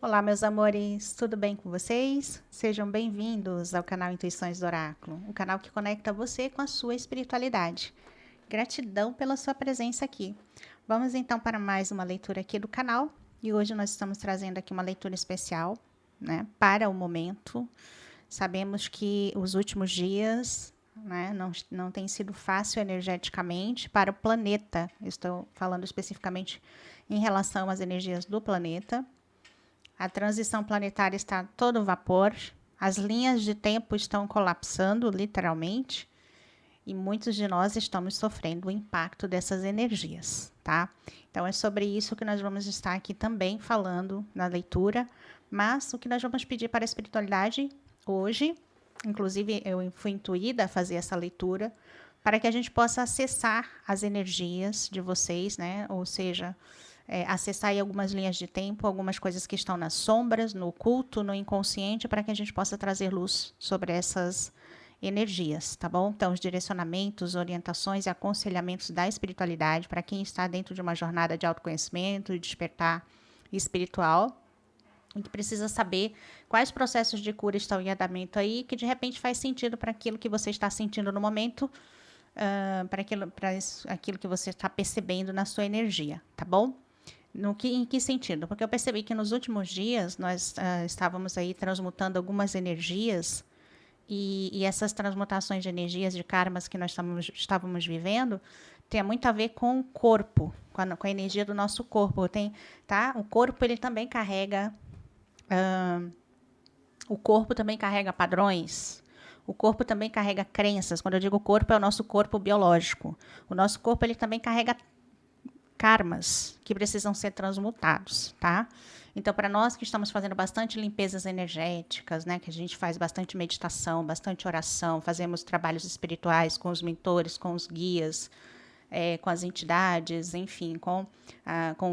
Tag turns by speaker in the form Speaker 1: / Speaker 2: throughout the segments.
Speaker 1: Olá, meus amores, tudo bem com vocês? Sejam bem-vindos ao canal Intuições do Oráculo, o canal que conecta você com a sua espiritualidade. Gratidão pela sua presença aqui. Vamos então para mais uma leitura aqui do canal e hoje nós estamos trazendo aqui uma leitura especial, né, para o momento. Sabemos que os últimos dias, né, não tem sido fácil energeticamente para o planeta. Estou falando especificamente em relação às energias do planeta. A transição planetária está a todo vapor, as linhas de tempo estão colapsando, literalmente, e muitos de nós estamos sofrendo o impacto dessas energias, tá? Então é sobre isso que nós vamos estar aqui também falando na leitura, mas o que nós vamos pedir para a espiritualidade hoje, inclusive eu fui intuída a fazer essa leitura, para que a gente possa acessar as energias de vocês, né? Ou seja, acessar aí algumas linhas de tempo, algumas coisas que estão nas sombras, no oculto, no inconsciente, para que a gente possa trazer luz sobre essas energias, tá bom? Então, os direcionamentos, orientações e aconselhamentos da espiritualidade para quem está dentro de uma jornada de autoconhecimento e despertar espiritual, e que precisa saber quais processos de cura estão em andamento aí, que de repente faz sentido para aquilo que você está sentindo no momento, para aquilo que você está percebendo na sua energia, tá bom? Em que sentido? Porque eu percebi que nos últimos dias nós estávamos aí transmutando algumas energias e essas transmutações de energias, de karmas que nós estávamos vivendo, tem muito a ver com o corpo, com a energia do nosso corpo. Tá? O corpo ele também carrega, o corpo também carrega padrões. O corpo também carrega crenças. Quando eu digo corpo, é o nosso corpo biológico. O nosso corpo ele também carrega karmas que precisam ser transmutados, tá? Então, para nós que estamos fazendo bastante limpezas energéticas, né, que a gente faz bastante meditação, bastante oração, fazemos trabalhos espirituais com os mentores, com os guias, com as entidades, enfim, com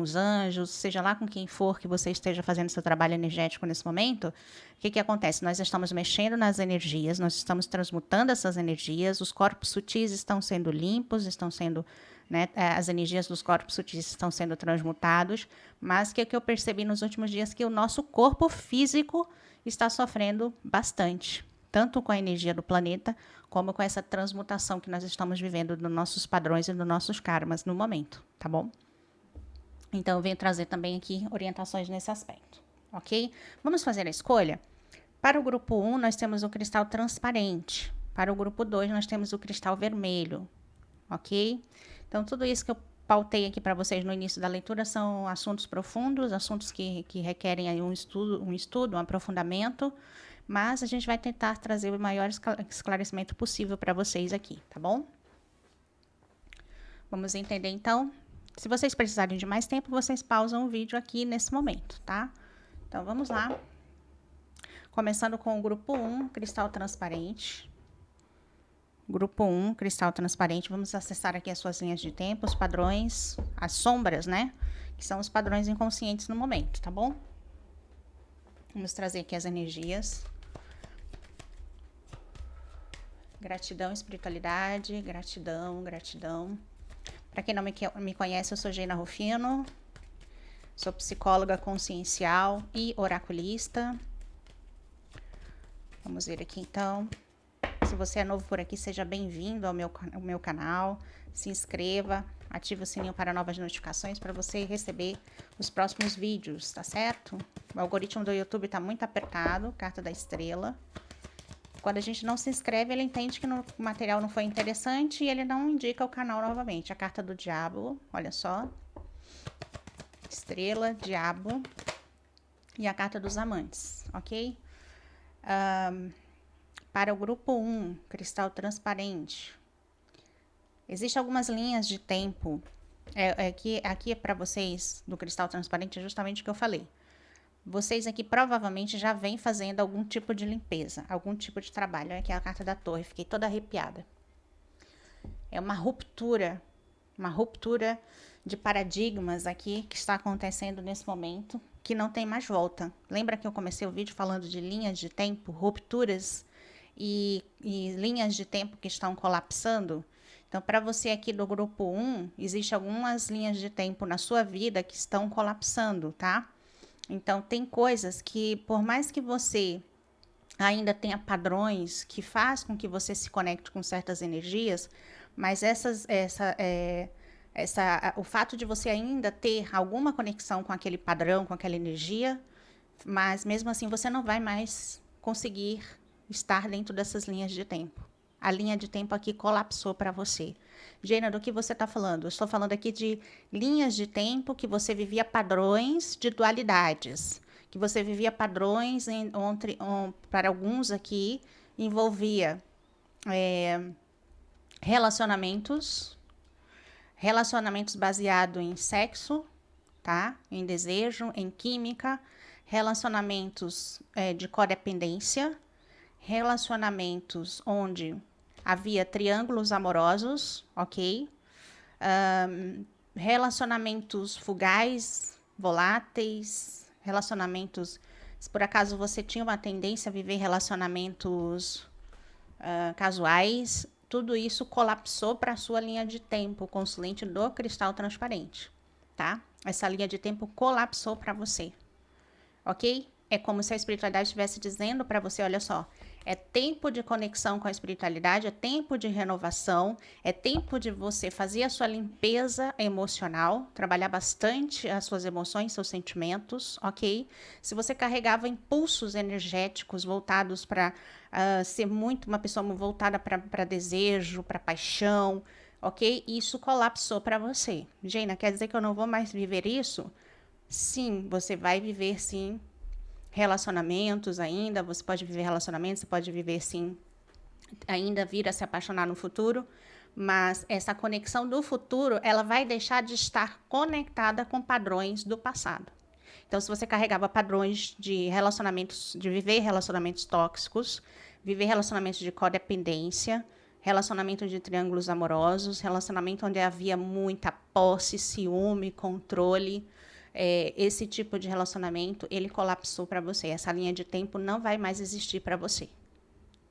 Speaker 1: os anjos, seja lá com quem for que você esteja fazendo seu trabalho energético nesse momento, o que acontece? Nós estamos mexendo nas energias, nós estamos transmutando essas energias, os corpos sutis estão sendo limpos, estão sendo, né, as energias dos corpos sutis estão sendo transmutados, mas o que eu percebi nos últimos dias que o nosso corpo físico está sofrendo bastante, tanto com a energia do planeta, como com essa transmutação que nós estamos vivendo nos nossos padrões e nos nossos karmas no momento, tá bom? Então, eu venho trazer também aqui orientações nesse aspecto, ok? Vamos fazer a escolha? Para o grupo 1, nós temos o cristal transparente. Para o grupo 2, nós temos o cristal vermelho, ok? Então, tudo isso que eu pautei aqui para vocês no início da leitura são assuntos profundos, assuntos que requerem aí um estudo, um aprofundamento, mas a gente vai tentar trazer o maior esclarecimento possível para vocês aqui, tá bom? Vamos entender então. Se vocês precisarem de mais tempo, vocês pausam o vídeo aqui nesse momento, tá? Então vamos lá. Começando com o grupo 1, cristal transparente. Grupo 1, cristal transparente. Vamos acessar aqui as suas linhas de tempo, os padrões, as sombras, né? Que são os padrões inconscientes no momento, tá bom? Vamos trazer aqui as energias. Gratidão, espiritualidade, gratidão, gratidão. Para quem não me conhece, eu sou Geina Rufino, sou psicóloga consciencial e oraculista. Vamos ver aqui então. Se você é novo por aqui, seja bem-vindo ao meu canal. Se inscreva, ative o sininho para novas notificações para você receber os próximos vídeos, tá certo? O algoritmo do YouTube está muito apertado, carta da estrela. Quando a gente não se inscreve, ele entende que o material não foi interessante e ele não indica o canal novamente. A carta do diabo, olha só. Estrela, diabo e a carta dos amantes, ok? Para o grupo 1, cristal transparente. Existem algumas linhas de tempo. Aqui é para vocês, do cristal transparente, é justamente o que eu falei. Vocês aqui provavelmente já vêm fazendo algum tipo de limpeza, algum tipo de trabalho. Aqui é a carta da torre, fiquei toda arrepiada. É uma ruptura de paradigmas aqui que está acontecendo nesse momento, que não tem mais volta. Lembra que eu comecei o vídeo falando de linhas de tempo, rupturas e linhas de tempo que estão colapsando? Então, para você aqui do grupo 1, existem algumas linhas de tempo na sua vida que estão colapsando, tá? Então, tem coisas que, por mais que você ainda tenha padrões que faz com que você se conecte com certas energias, mas o fato de você ainda ter alguma conexão com aquele padrão, com aquela energia, mas mesmo assim você não vai mais conseguir estar dentro dessas linhas de tempo. A linha de tempo aqui colapsou para você. Gênero, do que você está falando? Eu estou falando aqui de linhas de tempo que você vivia padrões de dualidades, que você vivia padrões para alguns aqui envolvia relacionamentos, relacionamentos baseados em sexo, tá? Em desejo, em química, relacionamentos de codependência, relacionamentos onde havia triângulos amorosos, ok? Relacionamentos fugais, voláteis, relacionamentos. Se por acaso você tinha uma tendência a viver relacionamentos casuais, tudo isso colapsou para a sua linha de tempo, consulente do cristal transparente, tá? Essa linha de tempo colapsou para você, ok? É como se a espiritualidade estivesse dizendo para você, olha só, é tempo de conexão com a espiritualidade, é tempo de renovação, é tempo de você fazer a sua limpeza emocional, trabalhar bastante as suas emoções, seus sentimentos, ok? Se você carregava impulsos energéticos voltados para ser muito uma pessoa voltada para desejo, para paixão, ok? Isso colapsou para você. Gina, quer dizer que eu não vou mais viver isso? Sim, você vai viver sim relacionamentos ainda, você pode viver relacionamentos, você pode viver sim, ainda vir a se apaixonar no futuro, mas essa conexão do futuro, ela vai deixar de estar conectada com padrões do passado. Então, se você carregava padrões de relacionamentos, de viver relacionamentos tóxicos, viver relacionamentos de codependência, relacionamento de triângulos amorosos, relacionamento onde havia muita posse, ciúme, controle, esse tipo de relacionamento, ele colapsou para você. Essa linha de tempo não vai mais existir para você.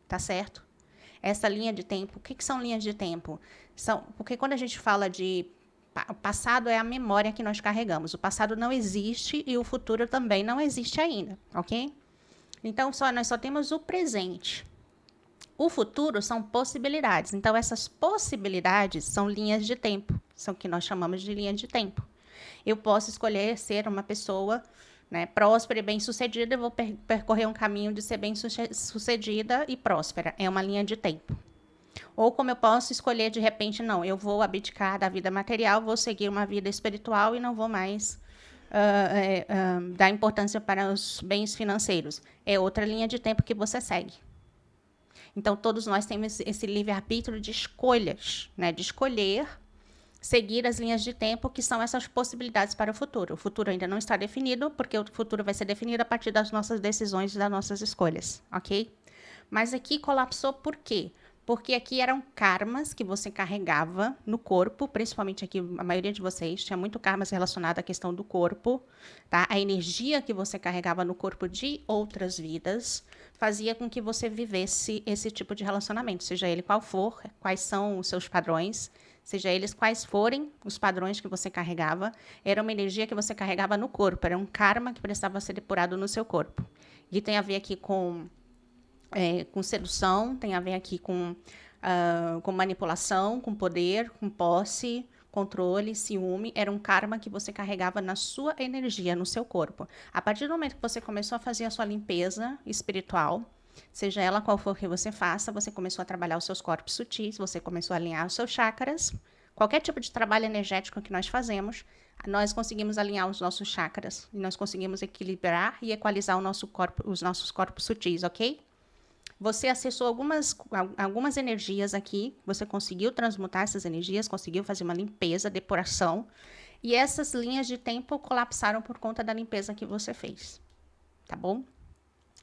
Speaker 1: Tá certo? Essa linha de tempo, o que são linhas de tempo? Porque quando a gente fala de o passado é a memória que nós carregamos. O passado não existe e o futuro também não existe ainda, ok? Então, nós só temos o presente. O futuro são possibilidades. Então, essas possibilidades são linhas de tempo. São o que nós chamamos de linha de tempo. Eu posso escolher ser uma pessoa, né, próspera e bem-sucedida, e vou percorrer um caminho de ser bem-sucedida e próspera. É uma linha de tempo. Ou como eu posso escolher, de repente, não, eu vou abdicar da vida material, vou seguir uma vida espiritual e não vou mais dar importância para os bens financeiros. É outra linha de tempo que você segue. Então, todos nós temos esse livre-arbítrio de escolhas, né? De escolher seguir as linhas de tempo que são essas possibilidades para o futuro. O futuro ainda não está definido, porque o futuro vai ser definido a partir das nossas decisões e das nossas escolhas, ok? Mas aqui colapsou por quê? Porque aqui eram karmas que você carregava no corpo, principalmente aqui, a maioria de vocês tinha muito karmas relacionado à questão do corpo, tá? A energia que você carregava no corpo de outras vidas fazia com que você vivesse esse tipo de relacionamento, seja ele qual for, quais são os seus padrões, seja eles quais forem os padrões que você carregava, era uma energia que você carregava no corpo, era um karma que precisava ser depurado no seu corpo. E tem a ver aqui com sedução, tem a ver aqui com manipulação, com poder, com posse, controle, ciúme. Era um karma que você carregava na sua energia, no seu corpo. A partir do momento que você começou a fazer a sua limpeza espiritual, seja ela qual for que você faça, você começou a trabalhar os seus corpos sutis, você começou a alinhar os seus chakras. Qualquer tipo de trabalho energético que nós fazemos, nós conseguimos alinhar os nossos chakras e nós conseguimos equilibrar e equalizar os nossos corpos sutis, ok? Você acessou algumas energias aqui, você conseguiu transmutar essas energias, conseguiu fazer uma limpeza, depuração, e essas linhas de tempo colapsaram por conta da limpeza que você fez, tá bom?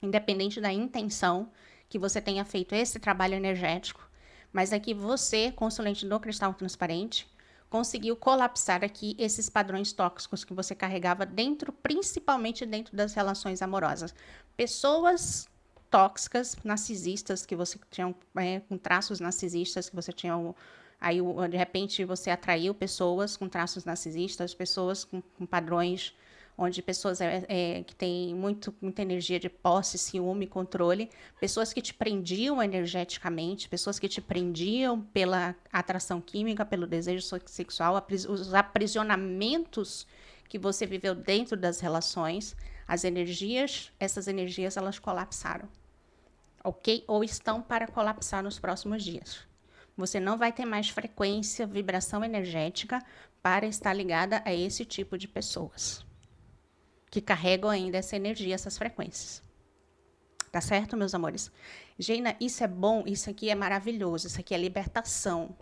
Speaker 1: Independente da intenção que você tenha feito esse trabalho energético, mas aqui você, consulente do cristal transparente, conseguiu colapsar aqui esses padrões tóxicos que você carregava dentro, principalmente dentro das relações amorosas. Pessoas tóxicas, narcisistas, que você tinha com traços narcisistas, que você tinha aí de repente você atraiu pessoas com traços narcisistas, pessoas com padrões onde pessoas que têm muita energia de posse, ciúme, controle, pessoas que te prendiam energeticamente, pessoas que te prendiam pela atração química, pelo desejo sexual, os aprisionamentos que você viveu dentro das relações, essas energias, elas colapsaram, ok? Ou estão para colapsar nos próximos dias. Você não vai ter mais frequência, vibração energética para estar ligada a esse tipo de pessoas que carregam ainda essa energia, essas frequências. Tá certo, meus amores? Geina, isso é bom, isso aqui é maravilhoso, isso aqui é libertação.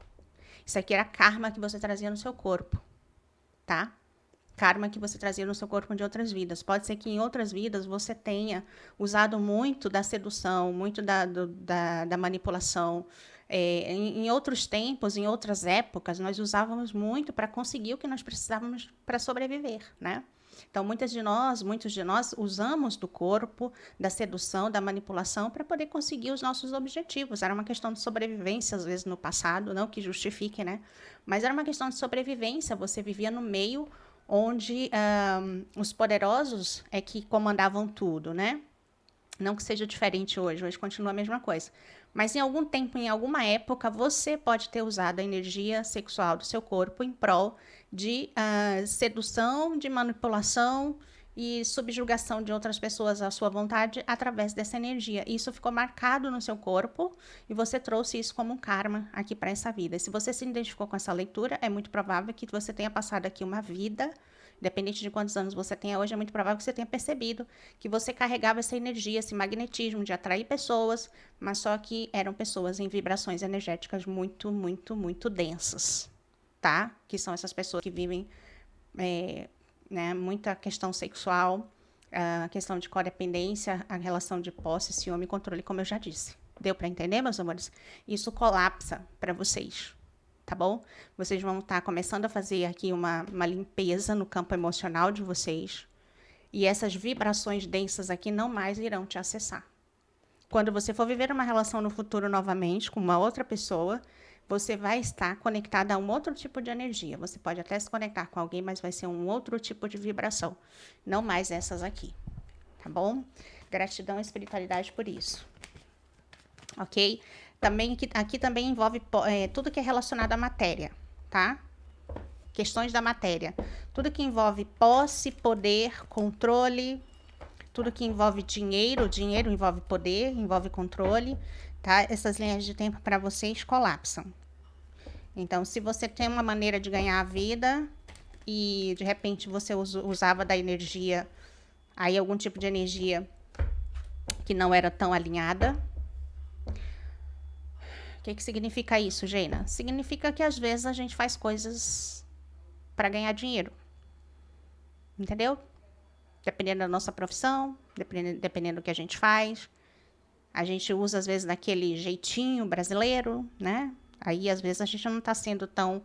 Speaker 1: Isso aqui era karma que você trazia no seu corpo, tá? Karma que você trazia no seu corpo de outras vidas. Pode ser que em outras vidas você tenha usado muito da sedução, muito da manipulação. Em outros tempos, em outras épocas, nós usávamos muito para conseguir o que nós precisávamos para sobreviver, né? Então, muitos de nós usamos do corpo, da sedução, da manipulação para poder conseguir os nossos objetivos. Era uma questão de sobrevivência, às vezes, no passado, não que justifique, né? Mas era uma questão de sobrevivência. Você vivia no meio onde os poderosos é que comandavam tudo, né? Não que seja diferente hoje continua a mesma coisa. Mas em algum tempo, em alguma época, você pode ter usado a energia sexual do seu corpo em prol de sedução, de manipulação e subjugação de outras pessoas à sua vontade através dessa energia. Isso ficou marcado no seu corpo e você trouxe isso como um karma aqui para essa vida. E se você se identificou com essa leitura, é muito provável que você tenha passado aqui uma vida, independente de quantos anos você tenha hoje, é muito provável que você tenha percebido que você carregava essa energia, esse magnetismo de atrair pessoas, mas só que eram pessoas em vibrações energéticas muito, muito, muito densas, tá? Que são essas pessoas que vivem né, muita questão sexual, a questão de codependência, a relação de posse, ciúme e controle, como eu já disse. Deu para entender, meus amores? Isso colapsa para vocês, tá bom? Vocês vão estar começando a fazer aqui uma limpeza no campo emocional de vocês. E essas vibrações densas aqui não mais irão te acessar. Quando você for viver uma relação no futuro novamente com uma outra pessoa, você vai estar conectada a um outro tipo de energia. Você pode até se conectar com alguém, mas vai ser um outro tipo de vibração. Não mais essas aqui, tá bom? Gratidão e espiritualidade por isso. Ok? Também, aqui também envolve tudo que é relacionado à matéria, tá? Questões da matéria. Tudo que envolve posse, poder, controle, tudo que envolve dinheiro envolve poder, envolve controle, tá? Essas linhas de tempo para vocês colapsam. Então, se você tem uma maneira de ganhar a vida e de repente você usava da energia, aí algum tipo de energia que não era tão alinhada. O que significa isso, Geina? Significa que às vezes a gente faz coisas para ganhar dinheiro. Entendeu? Dependendo da nossa profissão, dependendo do que a gente faz. A gente usa, às vezes, daquele jeitinho brasileiro, né? Aí, às vezes, a gente não está sendo tão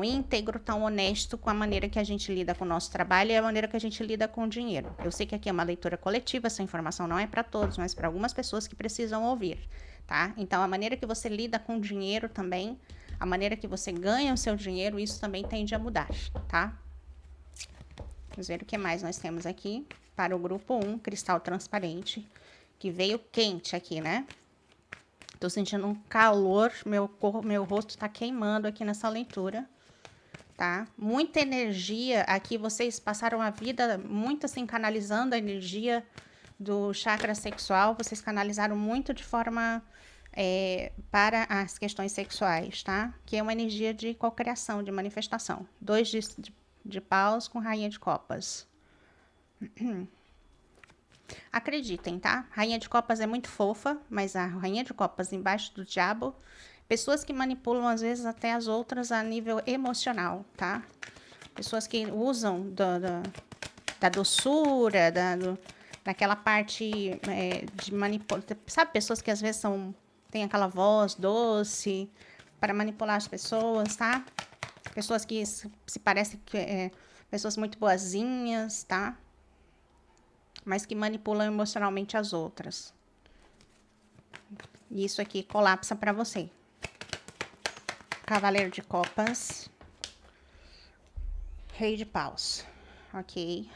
Speaker 1: íntegro, tão honesto com a maneira que a gente lida com o nosso trabalho e a maneira que a gente lida com o dinheiro. Eu sei que aqui é uma leitura coletiva, essa informação não é para todos, mas para algumas pessoas que precisam ouvir, tá? Então, a maneira que você lida com o dinheiro também, a maneira que você ganha o seu dinheiro, isso também tende a mudar, tá? Vamos ver o que mais nós temos aqui para o grupo 1, cristal transparente, que veio quente aqui, né? Tô sentindo um calor, meu rosto tá queimando aqui nessa leitura, tá? Muita energia aqui, vocês passaram a vida muito assim, canalizando a energia do chakra sexual, vocês canalizaram muito de forma para as questões sexuais, tá? Que é uma energia de cocriação, de manifestação. 2 de paus com rainha de copas. Acreditem, tá? Rainha de copas é muito fofa, mas a rainha de copas embaixo do diabo, pessoas que manipulam às vezes até as outras a nível emocional, tá? Pessoas que usam da doçura, daquela parte de manipular. Sabe, pessoas que às vezes têm aquela voz doce para manipular as pessoas, tá? Pessoas que se parecem que pessoas muito boazinhas, tá? Mas que manipulam emocionalmente as outras. E isso aqui colapsa para você. Cavaleiro de copas. Rei de paus. Ok.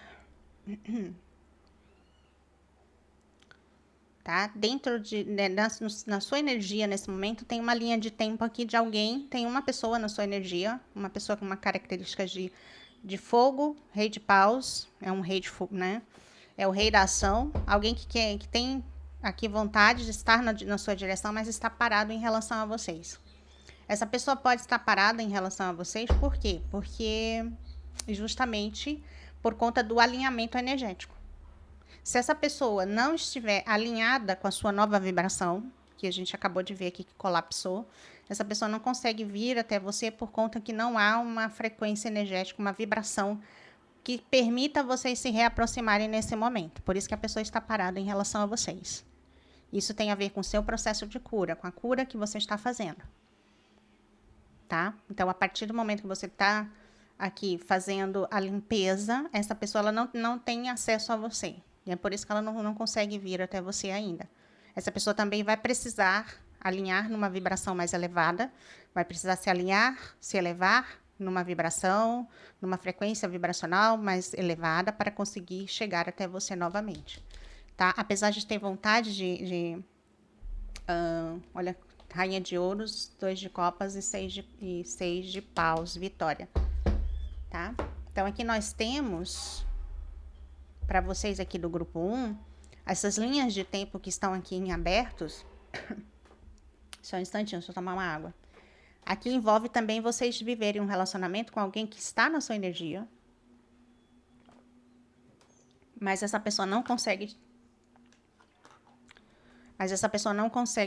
Speaker 1: Tá? Dentro na sua energia nesse momento tem uma linha de tempo aqui de alguém, tem uma pessoa na sua energia, uma pessoa com uma característica de fogo, rei de paus, é um rei de fogo, né? É o rei da ação, alguém que tem aqui vontade de estar na sua direção, mas está parado em relação a vocês. Essa pessoa pode estar parada em relação a vocês, por quê? Porque justamente por conta do alinhamento energético. Se essa pessoa não estiver alinhada com a sua nova vibração, que a gente acabou de ver aqui que colapsou, essa pessoa não consegue vir até você por conta que não há uma frequência energética, uma vibração que permita vocês se reaproximarem nesse momento. Por isso que a pessoa está parada em relação a vocês. Isso tem a ver com o seu processo de cura, com a cura que você está fazendo. Tá? Então, a partir do momento que você está aqui fazendo a limpeza, essa pessoa ela não tem acesso a você. E é por isso que ela não consegue vir até você ainda. Essa pessoa também vai precisar alinhar numa vibração mais elevada, vai precisar se alinhar, se elevar numa vibração, numa frequência vibracional mais elevada para conseguir chegar até você novamente. Tá? Apesar de ter vontade olha, Rainha de Ouros, 2 de Copas e 6 de Paus, Vitória. Tá? Então, aqui nós temos, para vocês aqui do grupo 1, essas linhas de tempo que estão aqui em abertos. Só um instantinho, deixa eu tomar uma água. Aqui envolve também vocês viverem um relacionamento com alguém que está na sua energia, mas essa pessoa não consegue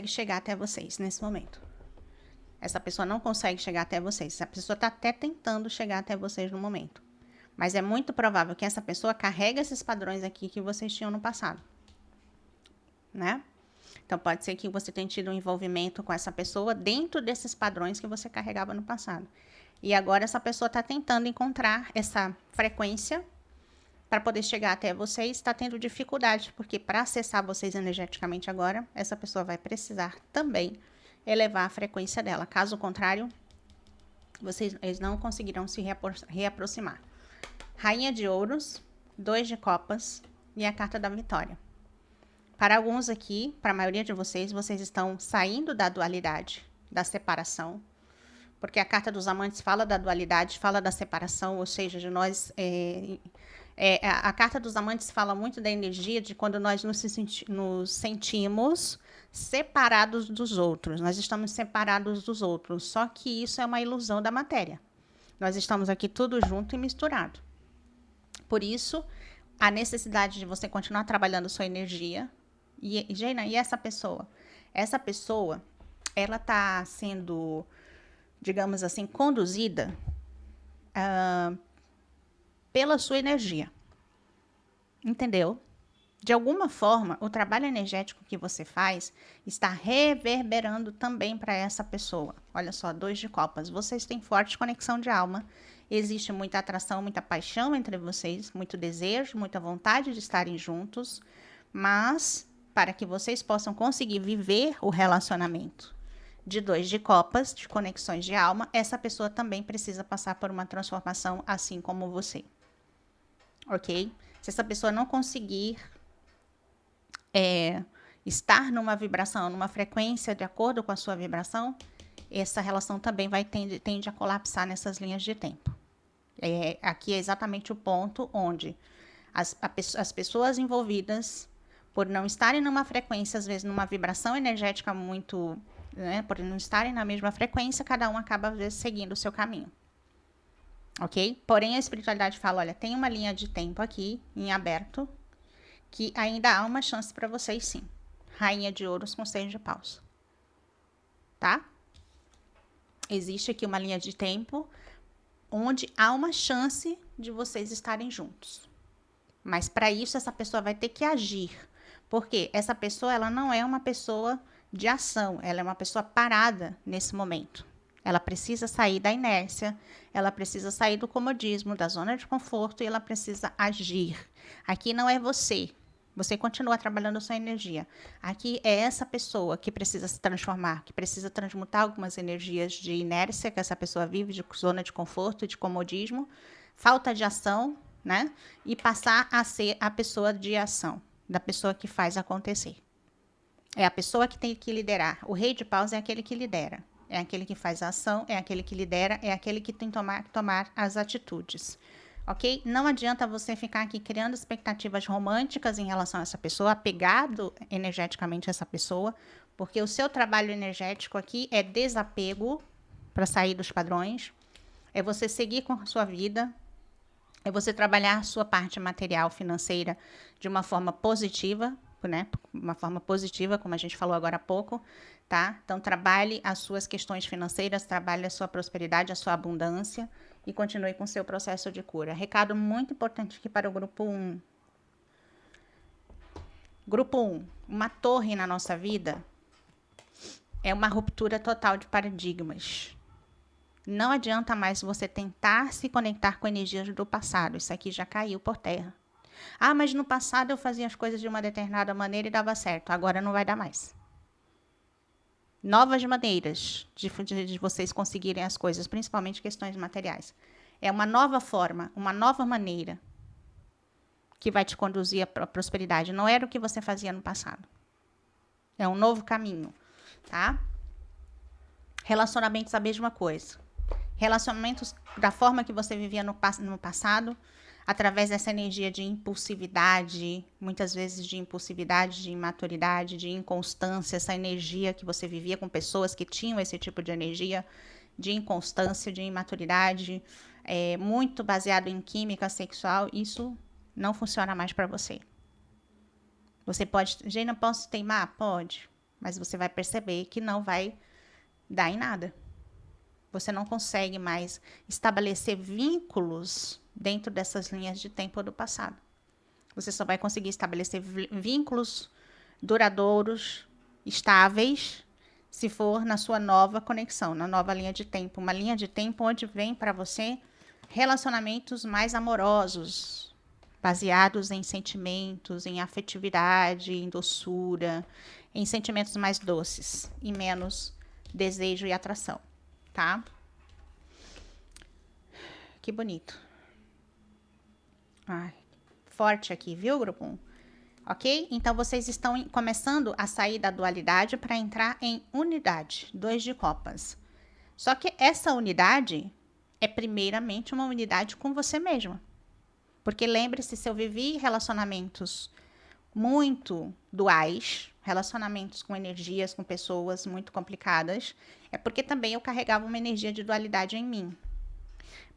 Speaker 1: chegar até vocês nesse momento. Essa pessoa não consegue chegar até vocês. Essa pessoa está até tentando chegar até vocês no momento. Mas é muito provável que essa pessoa carregue esses padrões aqui que vocês tinham no passado. Né? Então, pode ser que você tenha tido um envolvimento com essa pessoa dentro desses padrões que você carregava no passado. E agora essa pessoa está tentando encontrar essa frequência para poder chegar até vocês, está tendo dificuldade, porque para acessar vocês energeticamente agora, essa pessoa vai precisar também elevar a frequência dela. Caso contrário, eles não conseguirão se reaproximar. Rainha de Ouros, 2 de Copas e a Carta da Vitória. Para alguns aqui, para a maioria de vocês estão saindo da dualidade, da separação, porque a Carta dos Amantes fala da dualidade, fala da separação, ou seja, de nós... a Carta dos Amantes fala muito da energia de quando nós nos sentimos separados dos outros. Nós estamos separados dos outros, só que isso é uma ilusão da matéria. Nós estamos aqui tudo junto e misturado. Por isso, a necessidade de você continuar trabalhando sua energia. E, Geina, e essa pessoa? Essa pessoa, ela está sendo, digamos assim, conduzida pela sua energia. Entendeu? De alguma forma, o trabalho energético que você faz está reverberando também para essa pessoa. Olha só, 2 de Copas. Vocês têm forte conexão de alma. Existe muita atração, muita paixão entre vocês, muito desejo, muita vontade de estarem juntos. Mas, para que vocês possam conseguir viver o relacionamento de 2 de Copas, de conexões de alma, essa pessoa também precisa passar por uma transformação, assim como você. Ok? Se essa pessoa não conseguir estar numa vibração, numa frequência de acordo com a sua vibração, essa relação também tende a colapsar nessas linhas de tempo. Aqui é exatamente o ponto onde as pessoas envolvidas, por não estarem numa frequência, às vezes numa vibração energética muito, né, por não estarem na mesma frequência, cada um acaba, às vezes, seguindo o seu caminho. Ok? Porém, a espiritualidade fala, olha, tem uma linha de tempo aqui, em aberto, que ainda há uma chance para vocês, sim. Rainha de Ouros com 6 de Paus. Tá? Existe aqui uma linha de tempo onde há uma chance de vocês estarem juntos. Mas para isso, essa pessoa vai ter que agir. Porque essa pessoa, ela não é uma pessoa de ação. Ela é uma pessoa parada nesse momento. Ela precisa sair da inércia, ela precisa sair do comodismo, da zona de conforto e ela precisa agir. Aqui não é você. Você continua trabalhando a sua energia. Aqui é essa pessoa que precisa se transformar, que precisa transmutar algumas energias de inércia que essa pessoa vive, de zona de conforto, de comodismo, falta de ação, né? E passar a ser a pessoa de ação, da pessoa que faz acontecer. É a pessoa que tem que liderar. O rei de paus é aquele que lidera. É aquele que faz a ação, é aquele que lidera, é aquele que tem que tomar as atitudes. Ok? Não adianta você ficar aqui criando expectativas românticas em relação a essa pessoa, apegado energeticamente a essa pessoa, porque o seu trabalho energético aqui é desapego para sair dos padrões, é você seguir com a sua vida, é você trabalhar a sua parte material, financeira, de uma forma positiva, né? Uma forma positiva, como a gente falou agora há pouco, tá? Então, trabalhe as suas questões financeiras, trabalhe a sua prosperidade, a sua abundância e continue com o seu processo de cura. Recado muito importante aqui para o grupo 1. Grupo 1, uma torre na nossa vida é uma ruptura total de paradigmas. Não adianta mais você tentar se conectar com energias do passado. Isso aqui já caiu por terra. Ah, mas no passado eu fazia as coisas de uma determinada maneira e dava certo. Agora não vai dar mais. Novas maneiras de vocês conseguirem as coisas, principalmente questões materiais. É uma nova forma, uma nova maneira que vai te conduzir à prosperidade. Não era o que você fazia no passado. É um novo caminho, tá? Relacionamentos, a mesma coisa. Relacionamentos da forma que você vivia no passado, através dessa energia de impulsividade, muitas vezes de impulsividade, de imaturidade, de inconstância, essa energia que você vivia com pessoas que tinham esse tipo de energia, de inconstância, de imaturidade, muito baseado em química sexual, isso não funciona mais para você. Você pode, gente, não posso teimar? Pode, mas você vai perceber que não vai dar em nada. Você não consegue mais estabelecer vínculos dentro dessas linhas de tempo do passado. Você só vai conseguir estabelecer vínculos duradouros, estáveis, se for na sua nova conexão, na nova linha de tempo. Uma linha de tempo onde vem para você relacionamentos mais amorosos, baseados em sentimentos, em afetividade, em doçura, em sentimentos mais doces e menos desejo e atração. Tá? Que bonito. Ai, forte aqui, viu, grupo 1? Ok? Então, vocês estão começando a sair da dualidade para entrar em unidade. 2 de copas. Só que essa unidade é primeiramente uma unidade com você mesma. Porque lembre-se, se eu vivi relacionamentos muito duais, relacionamentos com energias, com pessoas muito complicadas, é porque também eu carregava uma energia de dualidade em mim.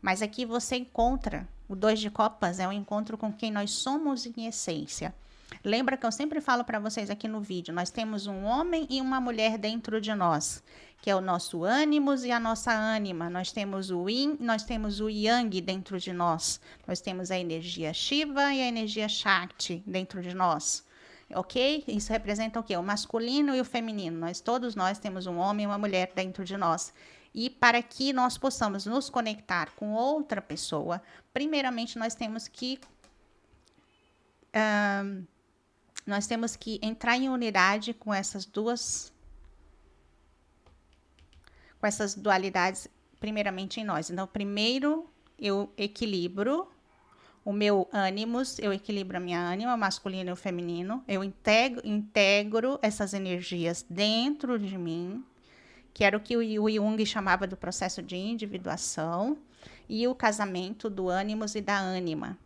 Speaker 1: Mas aqui você encontra, o 2 de copas é um encontro com quem nós somos em essência. Lembra que eu sempre falo para vocês aqui no vídeo, nós temos um homem e uma mulher dentro de nós, que é o nosso ânimos e a nossa ânima. Nós temos o yin, nós temos o yang dentro de nós. Nós temos a energia Shiva e a energia Shakti dentro de nós. Ok? Isso representa o quê? O masculino e o feminino. Todos nós temos um homem e uma mulher dentro de nós. E para que nós possamos nos conectar com outra pessoa, primeiramente nós temos que entrar em unidade com essas dualidades, primeiramente em nós. Então, primeiro eu equilibro o meu ânimos, eu equilibro a minha ânima, o masculino e o feminino, eu integro essas energias dentro de mim, que era o que o Jung chamava do processo de individuação, e o casamento do ânimos e da ânima.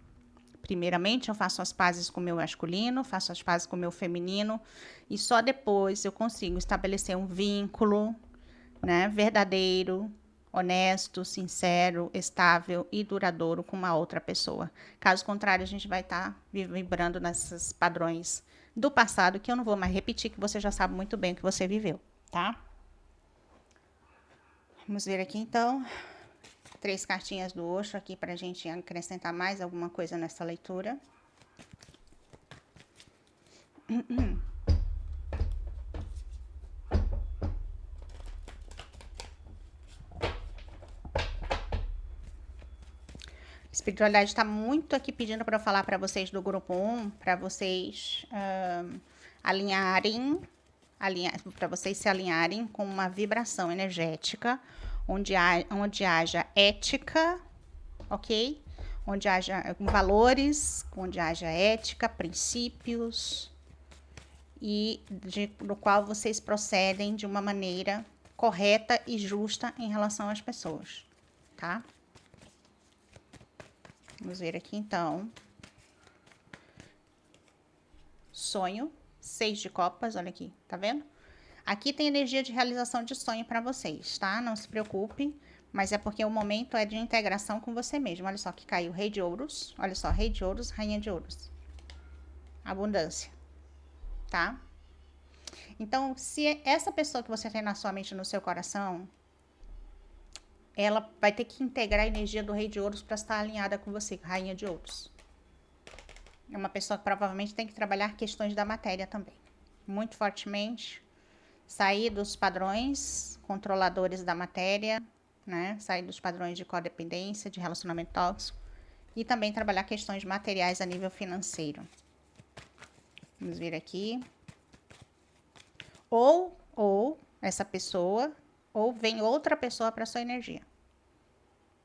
Speaker 1: Primeiramente, eu faço as pazes com o meu masculino, faço as pazes com o meu feminino, e só depois eu consigo estabelecer um vínculo, né, verdadeiro, honesto, sincero, estável e duradouro com uma outra pessoa. Caso contrário, a gente vai estar vibrando nesses padrões do passado, que eu não vou mais repetir, que você já sabe muito bem o que você viveu, tá? Vamos ver aqui, então, 3 cartinhas do Osho aqui para a gente acrescentar mais alguma coisa nessa leitura. A espiritualidade está muito aqui pedindo para eu falar para vocês do grupo 1, para vocês para vocês se alinharem com uma vibração energética, onde haja ética, ok? onde haja valores, onde haja ética, princípios e do qual vocês procedem de uma maneira correta e justa em relação às pessoas, tá? Vamos ver aqui então. Sonho, 6 de copas, olha aqui, tá vendo? Aqui tem energia de realização de sonho para vocês, tá? Não se preocupe, mas é porque o momento é de integração com você mesmo. Olha só que caiu Rei de Ouros, olha só, Rei de Ouros, Rainha de Ouros. Abundância, tá? Então, se essa pessoa que você tem na sua mente, no seu coração, ela vai ter que integrar a energia do Rei de Ouros para estar alinhada com você, Rainha de Ouros. É uma pessoa que provavelmente tem que trabalhar questões da matéria também, muito fortemente. Sair dos padrões controladores da matéria, né? Sair dos padrões de codependência, de relacionamento tóxico. E também trabalhar questões materiais a nível financeiro. Vamos ver aqui. Ou essa pessoa, ou vem outra pessoa para sua energia.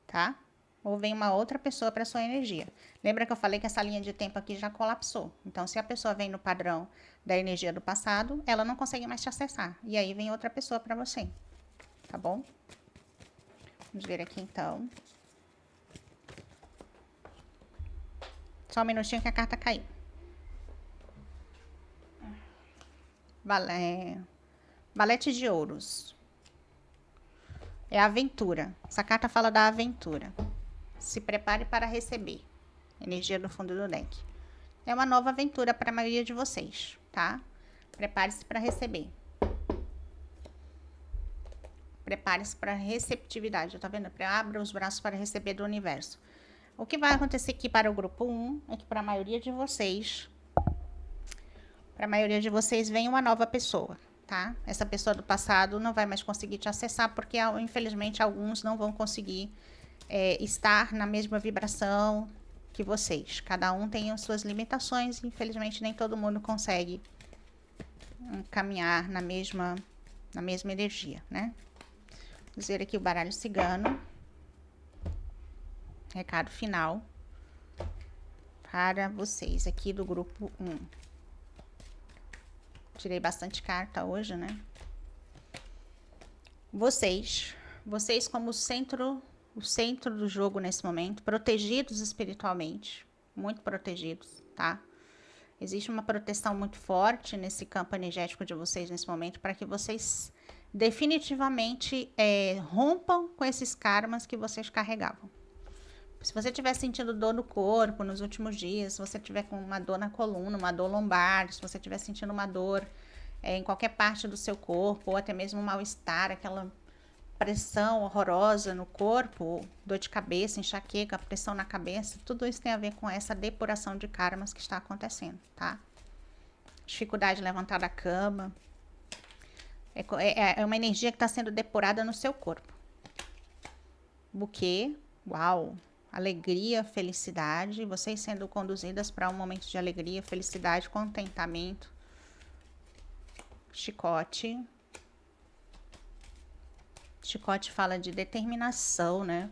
Speaker 1: Tá? Ou vem uma outra pessoa para sua energia. Lembra que eu falei que essa linha de tempo aqui já colapsou? Então, se a pessoa vem no padrão da energia do passado, ela não consegue mais te acessar. E aí vem outra pessoa para você. Tá bom? Vamos ver aqui então. Só um minutinho que a carta caiu. Valete de ouros. É a aventura. Essa carta fala da aventura. Se prepare para receber. Energia do fundo do deck. É uma nova aventura para a maioria de vocês, tá? Prepare-se para receber. Prepare-se para receptividade, tá vendo? Abra os braços para receber do universo. O que vai acontecer aqui para o grupo 1 é que para a maioria de vocês, vem uma nova pessoa, tá? Essa pessoa do passado não vai mais conseguir te acessar porque, infelizmente, alguns não vão conseguir estar na mesma vibração que vocês. Cada um tem as suas limitações e, infelizmente, nem todo mundo consegue caminhar na mesma energia, né? Vamos ver aqui o baralho cigano. Recado final para vocês aqui do grupo 1. Tirei bastante carta hoje, né? Vocês como o centro do jogo nesse momento, protegidos espiritualmente, muito protegidos, tá? Existe uma proteção muito forte nesse campo energético de vocês nesse momento para que vocês definitivamente rompam com esses karmas que vocês carregavam. Se você estiver sentindo dor no corpo nos últimos dias, se você estiver com uma dor na coluna, uma dor lombar, se você estiver sentindo uma dor em qualquer parte do seu corpo, ou até mesmo um mal-estar, aquela pressão horrorosa no corpo, dor de cabeça, enxaqueca, pressão na cabeça, tudo isso tem a ver com essa depuração de karmas que está acontecendo, tá? Dificuldade de levantar da cama. É uma energia que está sendo depurada no seu corpo. Buquê, uau! Alegria, felicidade, vocês sendo conduzidas para um momento de alegria, felicidade, contentamento. Chicote. Chicote fala de determinação, né?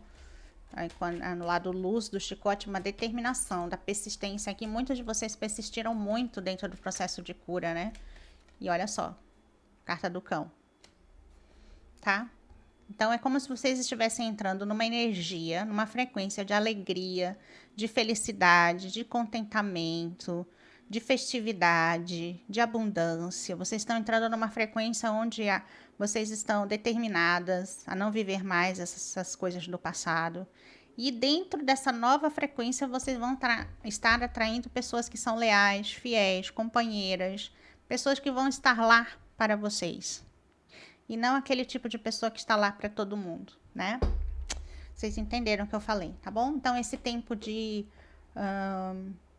Speaker 1: Aí, no lado luz do chicote, uma determinação, da persistência. Aqui, muitos de vocês persistiram muito dentro do processo de cura, né? E olha só, carta do cão. Tá? Então, é como se vocês estivessem entrando numa energia, numa frequência de alegria, de felicidade, de contentamento, de festividade, de abundância. Vocês estão entrando numa frequência onde vocês estão determinadas a não viver mais essas coisas do passado. E dentro dessa nova frequência, vocês vão estar atraindo pessoas que são leais, fiéis, companheiras, pessoas que vão estar lá para vocês. E não aquele tipo de pessoa que está lá para todo mundo, né? Vocês entenderam o que eu falei, tá bom? Então, esse tempo de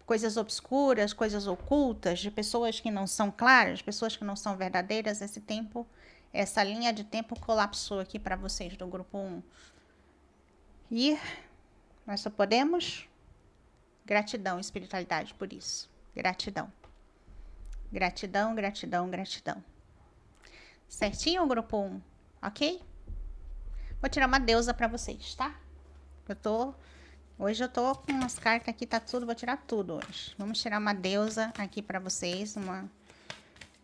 Speaker 1: coisas obscuras, coisas ocultas, de pessoas que não são claras, pessoas que não são verdadeiras, esse tempo, essa linha de tempo colapsou aqui para vocês do grupo 1. E nós só podemos gratidão, espiritualidade por isso. Gratidão. Gratidão, gratidão, gratidão. Certinho, o grupo 1, ok? Vou tirar uma deusa para vocês, tá? Eu tô Hoje eu tô com umas cartas aqui, tá tudo, vou tirar tudo hoje. Vamos tirar uma deusa aqui para vocês,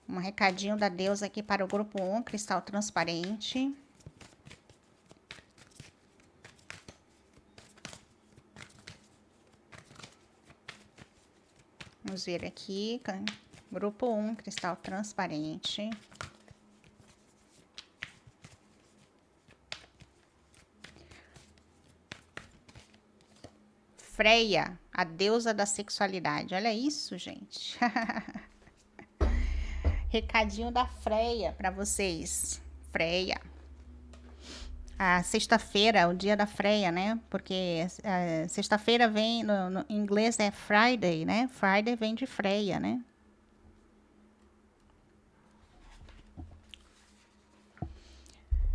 Speaker 1: um recadinho da deusa aqui para o grupo 1, cristal transparente. Vamos ver aqui, grupo 1, cristal transparente. Freia, a deusa da sexualidade. Olha isso, gente. Recadinho da Freia para vocês. Freia. A sexta-feira, o dia da Freia, né? Porque sexta-feira vem, no inglês é Friday, né? Friday vem de Freia, né?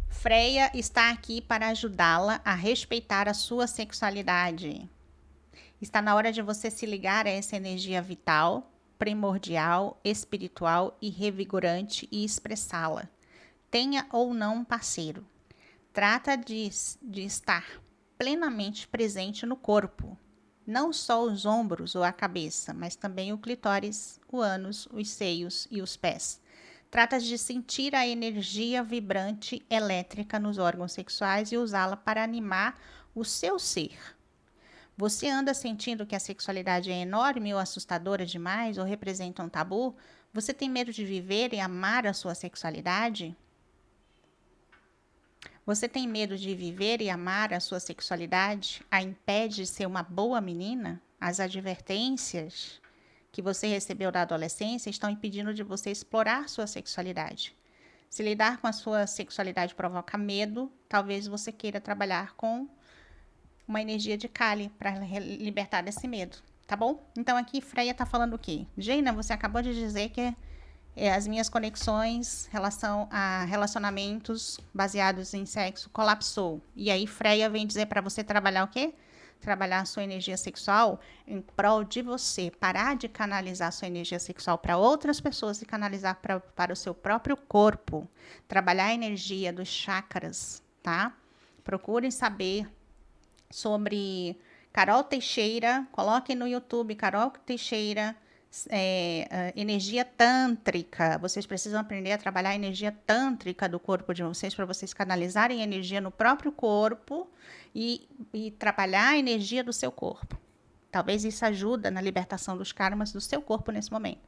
Speaker 1: Freia está aqui para ajudá-la a respeitar a sua sexualidade. Está na hora de você se ligar a essa energia vital, primordial, espiritual e revigorante e expressá-la. Tenha ou não um parceiro. Trata de estar plenamente presente no corpo. Não só os ombros ou a cabeça, mas também o clitóris, o ânus, os seios e os pés. Trata de sentir a energia vibrante elétrica nos órgãos sexuais e usá-la para animar o seu ser. Você anda sentindo que a sexualidade é enorme ou assustadora demais ou representa um tabu? Você tem medo de viver e amar a sua sexualidade? Você tem medo de viver e amar a sua sexualidade? A impede de ser uma boa menina? As advertências que você recebeu da adolescência estão impedindo de você explorar sua sexualidade. Se lidar com a sua sexualidade provoca medo, talvez você queira trabalhar com uma energia de Kali para libertar desse medo, tá bom? Então aqui Freia tá falando o quê? Geina, você acabou de dizer que as minhas conexões, relação a relacionamentos baseados em sexo colapsou. E aí Freia vem dizer para você trabalhar o quê? Trabalhar a sua energia sexual em prol de você, parar de canalizar a sua energia sexual para outras pessoas e canalizar para o seu próprio corpo. Trabalhar a energia dos chakras, tá? Procurem saber sobre Carol Teixeira, coloquem no YouTube Carol Teixeira, energia tântrica. Vocês precisam aprender a trabalhar a energia tântrica do corpo de vocês para vocês canalizarem energia no próprio corpo e trabalhar a energia do seu corpo. Talvez isso ajude na libertação dos karmas do seu corpo nesse momento.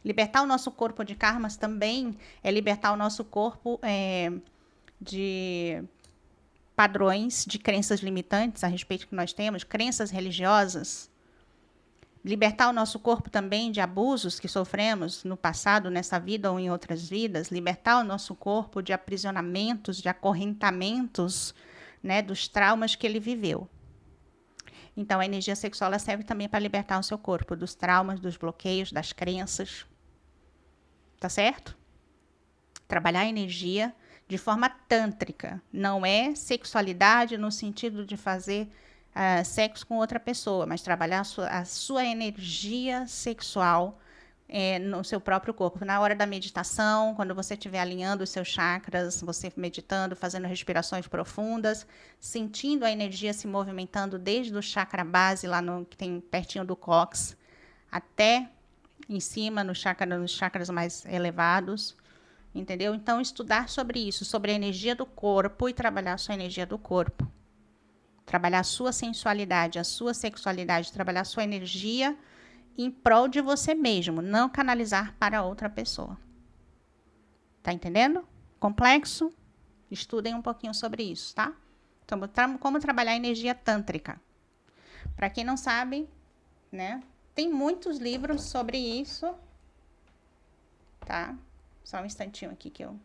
Speaker 1: Libertar o nosso corpo de karmas também é libertar o nosso corpo de padrões de crenças limitantes a respeito que nós temos, crenças religiosas. Libertar o nosso corpo também de abusos que sofremos no passado, nessa vida ou em outras vidas. Libertar o nosso corpo de aprisionamentos, de acorrentamentos, né, dos traumas que ele viveu. Então, a energia sexual ela serve também para libertar o seu corpo dos traumas, dos bloqueios, das crenças. Tá certo? Trabalhar a energia de forma tântrica. Não é sexualidade no sentido de fazer sexo com outra pessoa, mas trabalhar a sua energia sexual no seu próprio corpo. Na hora da meditação, quando você estiver alinhando os seus chakras, você meditando, fazendo respirações profundas, sentindo a energia se movimentando desde o chakra base, lá no que tem pertinho do cóccix, até em cima, nos chakras mais elevados. Entendeu? Então, estudar sobre isso, sobre a energia do corpo e trabalhar a sua energia do corpo. Trabalhar a sua sensualidade, a sua sexualidade, trabalhar a sua energia em prol de você mesmo, não canalizar para outra pessoa. Tá entendendo? Complexo? Estudem um pouquinho sobre isso, tá? Então, como trabalhar a energia tântrica. Para quem não sabe, né? Tem muitos livros sobre isso, tá? Só um instantinho aqui que eu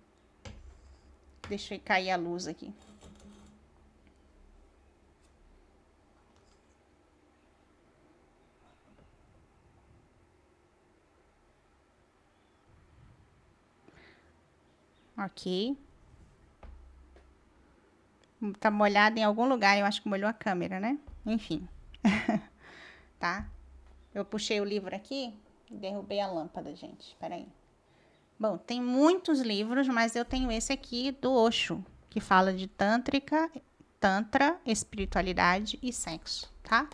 Speaker 1: deixei cair a luz aqui. Ok. Tá molhado em algum lugar, eu acho que molhou a câmera, né? Enfim. Tá? Eu puxei o livro aqui e derrubei a lâmpada, gente. Espera aí. Bom, tem muitos livros, mas eu tenho esse aqui do Osho, que fala de tântrica, tantra, espiritualidade e sexo, tá?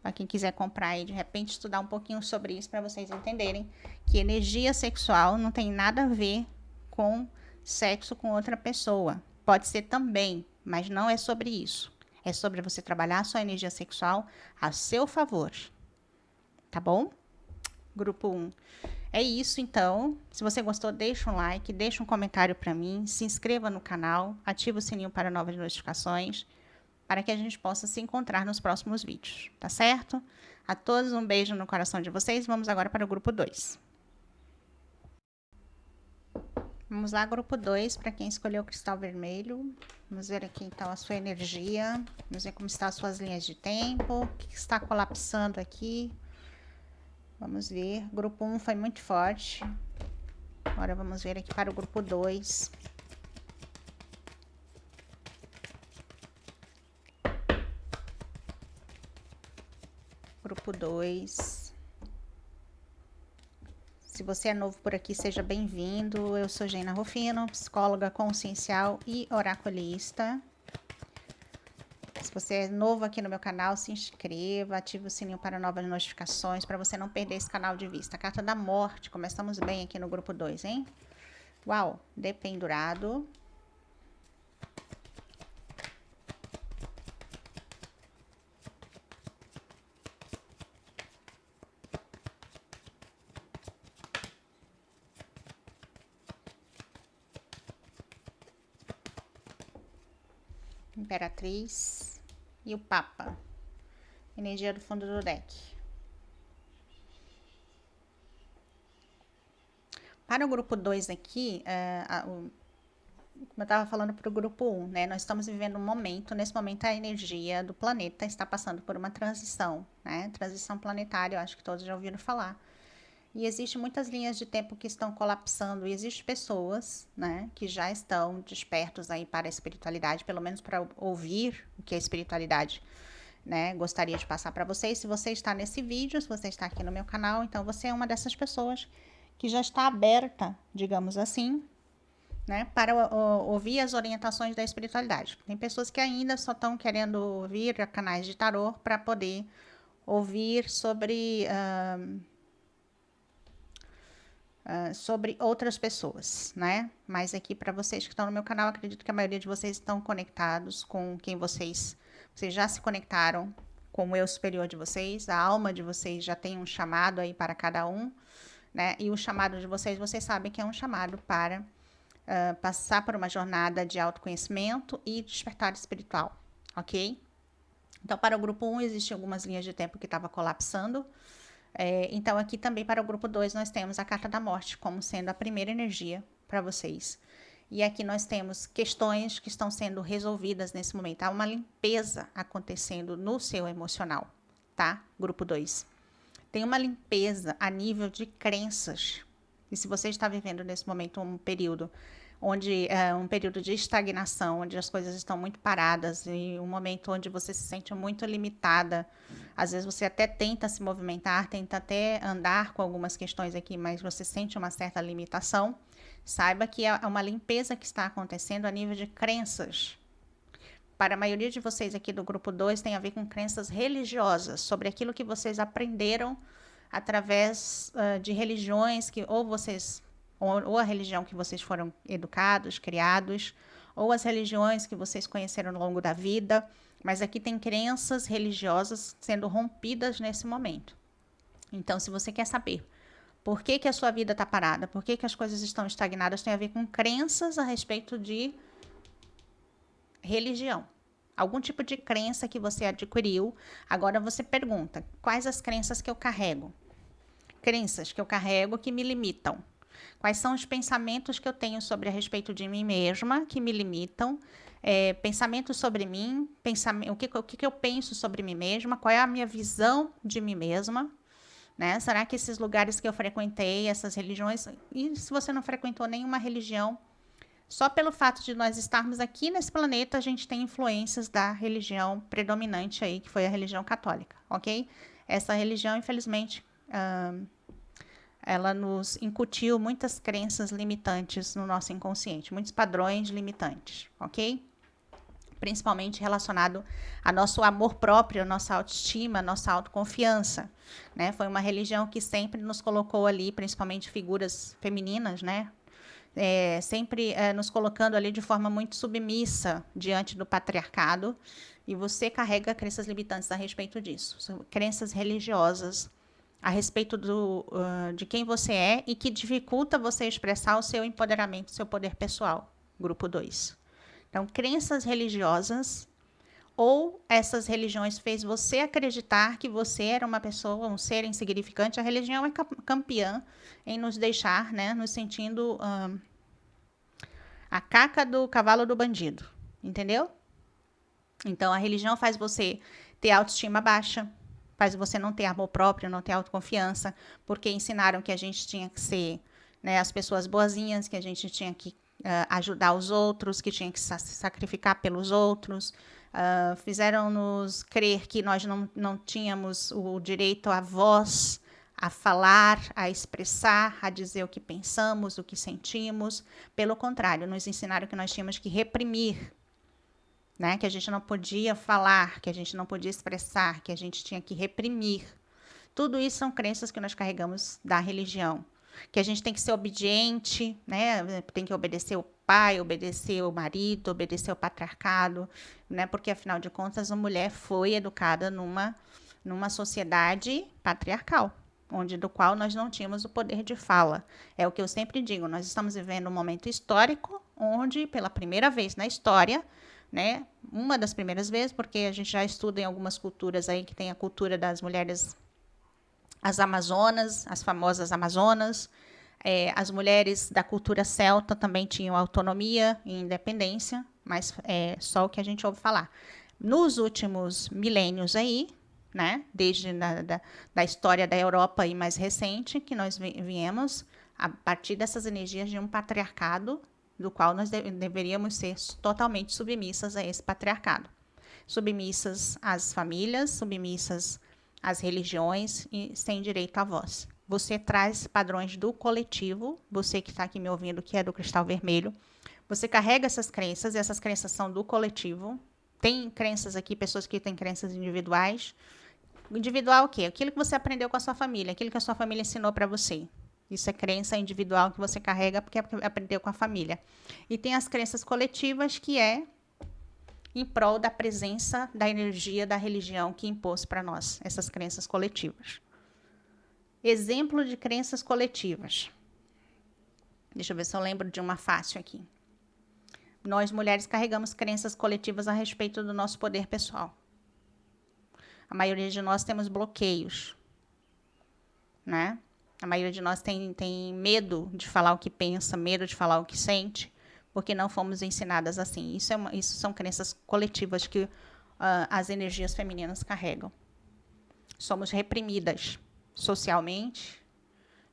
Speaker 1: Para quem quiser comprar e de repente estudar um pouquinho sobre isso, para vocês entenderem que energia sexual não tem nada a ver com sexo com outra pessoa. Pode ser também, mas não é sobre isso. É sobre você trabalhar a sua energia sexual a seu favor. Tá bom? Grupo 1. É isso, então. Se você gostou, deixa um like, deixa um comentário para mim, se inscreva no canal, ativa o sininho para novas notificações, para que a gente possa se encontrar nos próximos vídeos, tá certo? A todos um beijo no coração de vocês. Vamos agora para o grupo 2. Vamos lá, grupo 2, para quem escolheu o cristal vermelho. Vamos ver aqui então a sua energia. Vamos ver como estão as suas linhas de tempo. O que está colapsando aqui. Vamos ver. Grupo 1 foi muito forte. Agora vamos ver aqui para o grupo 2. Grupo 2. Se você é novo por aqui, seja bem-vindo. Eu sou Geina Rufino, psicóloga consciencial e oraculista. Se você é novo aqui no meu canal, se inscreva, ative o sininho para novas notificações, para você não perder esse canal de vista. Carta da Morte, começamos bem aqui no grupo 2, hein? Uau, dependurado. Imperatriz e o Papa. Energia do fundo do deck. Para o grupo 2 aqui, como eu estava falando para o grupo 1, né? Nós estamos vivendo um momento, nesse momento a energia do planeta está passando por uma transição, né? Transição planetária, eu acho que todos já ouviram falar. E existem muitas linhas de tempo que estão colapsando, e existem pessoas, né, que já estão despertos aí para a espiritualidade, pelo menos para ouvir o que a espiritualidade, né, gostaria de passar para vocês. Se você está nesse vídeo, se você está aqui no meu canal, então você é uma dessas pessoas que já está aberta, digamos assim, né, para ouvir as orientações da espiritualidade. Tem pessoas que ainda só estão querendo ouvir canais de tarô para poder ouvir sobre outras pessoas, né? Mas aqui para vocês que estão no meu canal, acredito que a maioria de vocês estão conectados com quem vocês já se conectaram com o eu superior de vocês, a alma de vocês já tem um chamado aí para cada um, né? E o chamado de vocês sabem que é um chamado para passar por uma jornada de autoconhecimento e despertar espiritual, ok? Então, para o grupo 1, existem algumas linhas de tempo que estavam colapsando. Então, aqui também para o grupo 2, nós temos a carta da morte como sendo a primeira energia para vocês. E aqui nós temos questões que estão sendo resolvidas nesse momento. Há uma limpeza acontecendo no seu emocional, tá? Grupo 2. Tem uma limpeza a nível de crenças. E se você está vivendo nesse momento um período onde um período de estagnação, onde as coisas estão muito paradas, e um momento onde você se sente muito limitada. Às vezes você até tenta se movimentar, tenta até andar com algumas questões aqui, mas você sente uma certa limitação. Saiba que é uma limpeza que está acontecendo a nível de crenças. Para a maioria de vocês aqui do grupo 2, tem a ver com crenças religiosas, sobre aquilo que vocês aprenderam através de religiões que ou a religião que vocês foram educados, criados, ou as religiões que vocês conheceram ao longo da vida, mas aqui tem crenças religiosas sendo rompidas nesse momento. Então, se você quer saber por que a sua vida está parada, por que as coisas estão estagnadas, tem a ver com crenças a respeito de religião. Algum tipo de crença que você adquiriu. Agora você pergunta, quais as crenças que eu carrego? Crenças que eu carrego que me limitam. Quais são os pensamentos que eu tenho sobre a respeito de mim mesma que me limitam? Pensamentos sobre mim, o que eu penso sobre mim mesma? Qual é a minha visão de mim mesma? Né? Será que esses lugares que eu frequentei, essas religiões... E se você não frequentou nenhuma religião, só pelo fato de nós estarmos aqui nesse planeta, a gente tem influências da religião predominante aí, que foi a religião católica, ok? Essa religião, infelizmente... ela nos incutiu muitas crenças limitantes no nosso inconsciente, muitos padrões limitantes, ok? principalmente relacionado a nosso amor próprio, a nossa autoestima, a nossa autoconfiança, né? Foi uma religião que sempre nos colocou ali, principalmente figuras femininas, né? Sempre nos colocando ali de forma muito submissa diante do patriarcado, e você carrega crenças limitantes a respeito disso, são crenças religiosas a respeito de quem você é e que dificulta você expressar o seu empoderamento, o seu poder pessoal. Grupo 2. Então, crenças religiosas, ou essas religiões fez você acreditar que você era uma pessoa, um ser insignificante. A religião é campeã em nos deixar, né, nos sentindo a caca do cavalo do bandido, entendeu? Então, a religião faz você ter autoestima baixa, faz você não ter amor próprio, não ter autoconfiança, porque ensinaram que a gente tinha que ser, né, as pessoas boazinhas, que a gente tinha que ajudar os outros, que tinha que se sacrificar pelos outros. Fizeram-nos crer que nós não tínhamos o direito à voz, a falar, a expressar, a dizer o que pensamos, o que sentimos. Pelo contrário, nos ensinaram que nós tínhamos que reprimir, né? Que a gente não podia falar, que a gente não podia expressar, que a gente tinha que reprimir. Tudo isso são crenças que nós carregamos da religião. Que a gente tem que ser obediente, né? Tem que obedecer o pai, obedecer o marido, obedecer o patriarcado, né? Porque afinal de contas a mulher foi educada numa sociedade patriarcal, onde do qual nós não tínhamos o poder de fala. É o que eu sempre digo, nós estamos vivendo um momento histórico onde pela primeira vez na história, né? Uma das primeiras vezes, porque a gente já estuda em algumas culturas aí que tem a cultura das mulheres, as amazonas, as famosas amazonas, as mulheres da cultura celta também tinham autonomia e independência, mas é só o que a gente ouve falar. Nos últimos milênios aí, né, desde da história da Europa aí mais recente, que nós viemos a partir dessas energias de um patriarcado, do qual nós deveríamos ser totalmente submissas a esse patriarcado. Submissas às famílias, submissas às religiões e sem direito à voz. Você traz padrões do coletivo, você que está aqui me ouvindo, que é do Cristal Vermelho, você carrega essas crenças, e essas crenças são do coletivo. Tem crenças aqui, pessoas que têm crenças individuais. Individual o quê? Aquilo que você aprendeu com a sua família, aquilo que a sua família ensinou para você. Isso é crença individual que você carrega porque aprendeu com a família. E tem as crenças coletivas, que é em prol da presença da energia da religião que impôs para nós essas crenças coletivas. Exemplo de crenças coletivas. Deixa eu ver se eu lembro de uma fácil aqui. Nós, mulheres, carregamos crenças coletivas a respeito do nosso poder pessoal. A maioria de nós temos bloqueios, né? A maioria de nós tem medo de falar o que pensa, medo de falar o que sente, porque não fomos ensinadas assim. Isso são crenças coletivas que as energias femininas carregam. Somos reprimidas socialmente,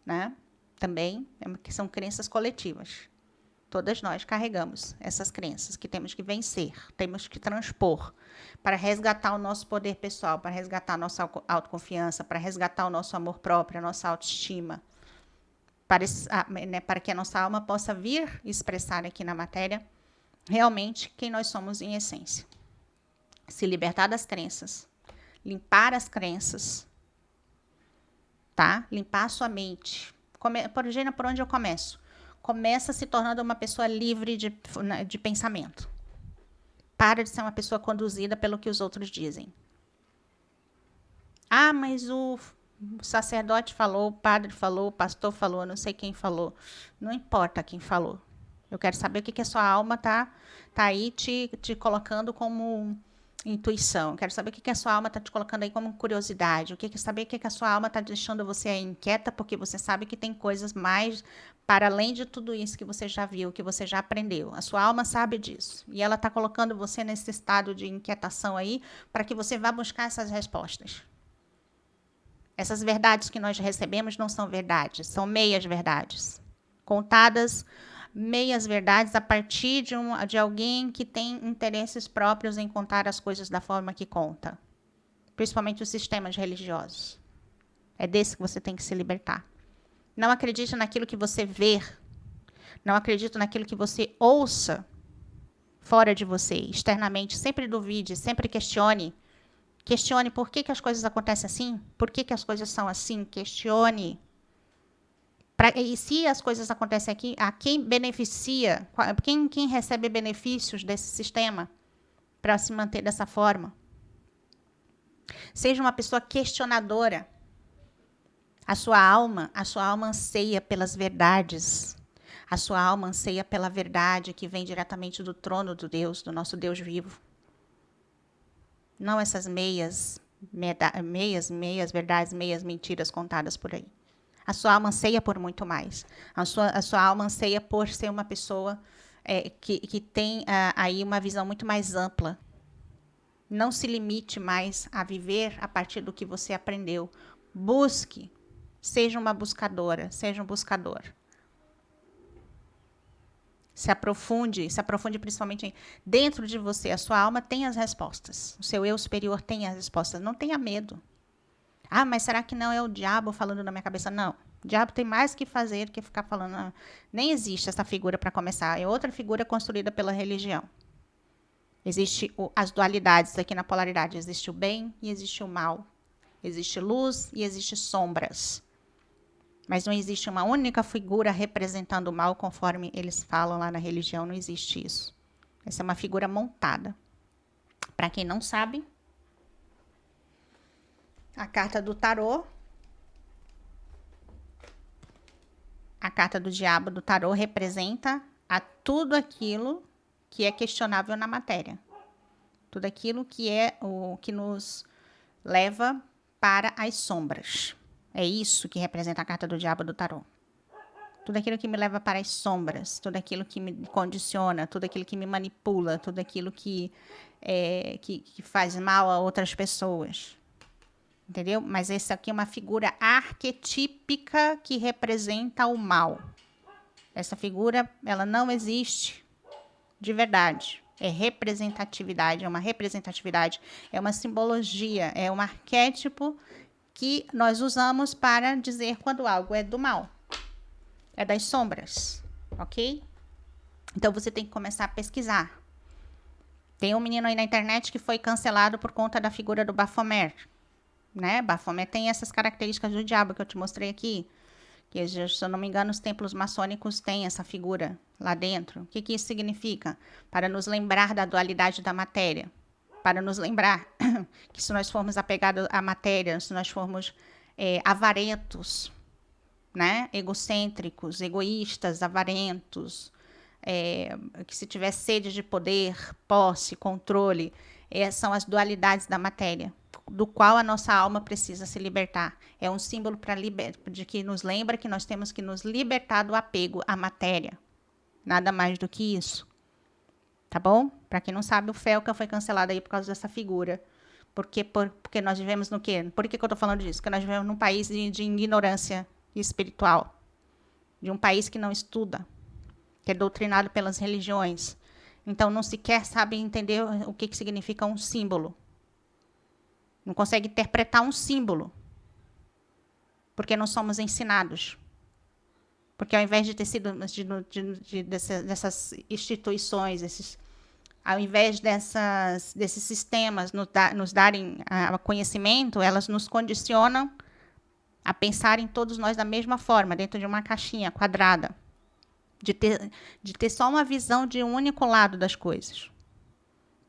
Speaker 1: né? Também, que são crenças coletivas. Todas nós carregamos essas crenças que temos que vencer, temos que transpor para resgatar o nosso poder pessoal, para resgatar a nossa autoconfiança, para resgatar o nosso amor próprio, a nossa autoestima, para que a nossa alma possa vir expressar aqui na matéria realmente quem nós somos em essência. Se libertar das crenças, limpar as crenças, tá? Limpar a sua mente. Por onde eu começo? Começa se tornando uma pessoa livre de pensamento. Para de ser uma pessoa conduzida pelo que os outros dizem. Ah, mas o sacerdote falou, o padre falou, o pastor falou, não sei quem falou. Não importa quem falou. Eu quero saber o que a sua alma tá aí te colocando como intuição. Eu quero saber o que a sua alma está te colocando aí como curiosidade. Saber o que a sua alma está deixando você aí inquieta, porque você sabe que tem coisas mais para além de tudo isso que você já viu, que você já aprendeu. A sua alma sabe disso. E ela está colocando você nesse estado de inquietação aí para que você vá buscar essas respostas. Essas verdades que nós recebemos não são verdades, são meias verdades. Contadas meias verdades a partir de alguém que tem interesses próprios em contar as coisas da forma que conta. Principalmente os sistemas religiosos. É desse que você tem que se libertar. Não acredite naquilo que você vê. Não acredite naquilo que você ouça fora de você, externamente. Sempre duvide, sempre questione. Questione por que as coisas acontecem assim, por que as coisas são assim. Questione. E se as coisas acontecem aqui, a quem beneficia, quem recebe benefícios desse sistema para se manter dessa forma? Seja uma pessoa questionadora. A sua alma anseia pelas verdades. A sua alma anseia pela verdade que vem diretamente do trono do Deus, do nosso Deus vivo. Não essas meias verdades, meias mentiras contadas por aí. A sua alma anseia por muito mais. A sua alma anseia por ser uma pessoa que tem aí uma visão muito mais ampla. Não se limite mais a viver a partir do que você aprendeu. Busque. Seja uma buscadora, seja um buscador. Se aprofunde principalmente dentro de você. A sua alma tem as respostas. O seu eu superior tem as respostas. Não tenha medo. Ah, mas será que não é o diabo falando na minha cabeça? Não. O diabo tem mais que fazer que ficar falando. Não. Nem existe essa figura para começar. É outra figura construída pela religião. Existem as dualidades aqui na polaridade. Existe o bem e existe o mal. Existe luz e existe sombras. Mas não existe uma única figura representando o mal, conforme eles falam lá na religião. Não existe isso. Essa é uma figura montada. Para quem não sabe, a carta do tarô, a carta do diabo do tarô representa a tudo aquilo que é questionável na matéria. Tudo aquilo que é o que nos leva para as sombras. É isso que representa a carta do diabo do tarô. Tudo aquilo que me leva para as sombras, tudo aquilo que me condiciona, tudo aquilo que me manipula, tudo aquilo que faz mal a outras pessoas. Entendeu? Mas essa aqui é uma figura arquetípica que representa o mal. Essa figura, ela não existe de verdade. É representatividade, é uma representatividade, é uma simbologia, é um arquétipo que nós usamos para dizer quando algo é do mal. É das sombras, ok? Então você tem que começar a pesquisar. Tem um menino aí na internet que foi cancelado por conta da figura do Baphomet, né? Baphomet tem essas características do diabo que eu te mostrei aqui. Que, se eu não me engano, os templos maçônicos têm essa figura lá dentro. O que isso significa? Para nos lembrar da dualidade da matéria. Para nos lembrar que se nós formos apegados à matéria, se nós formos avarentos, né? Egocêntricos, egoístas, avarentos, que se tiver sede de poder, posse, controle, são as dualidades da matéria, do qual a nossa alma precisa se libertar. É um símbolo de que nos lembra que nós temos que nos libertar do apego à matéria. Nada mais do que isso. Tá bom? Para quem não sabe, o Felca foi cancelado aí por causa dessa figura. Porque nós vivemos no quê? Por que eu tô falando disso? Porque nós vivemos num país de ignorância espiritual. De um país que não estuda, que é doutrinado pelas religiões. Então, não sequer sabe entender o que significa um símbolo. Não consegue interpretar um símbolo. Porque não somos ensinados. Porque ao invés de ter sido dessas instituições, ao invés desses sistemas nos darem conhecimento, elas nos condicionam a pensar em todos nós da mesma forma, dentro de uma caixinha quadrada. De ter só uma visão de um único lado das coisas.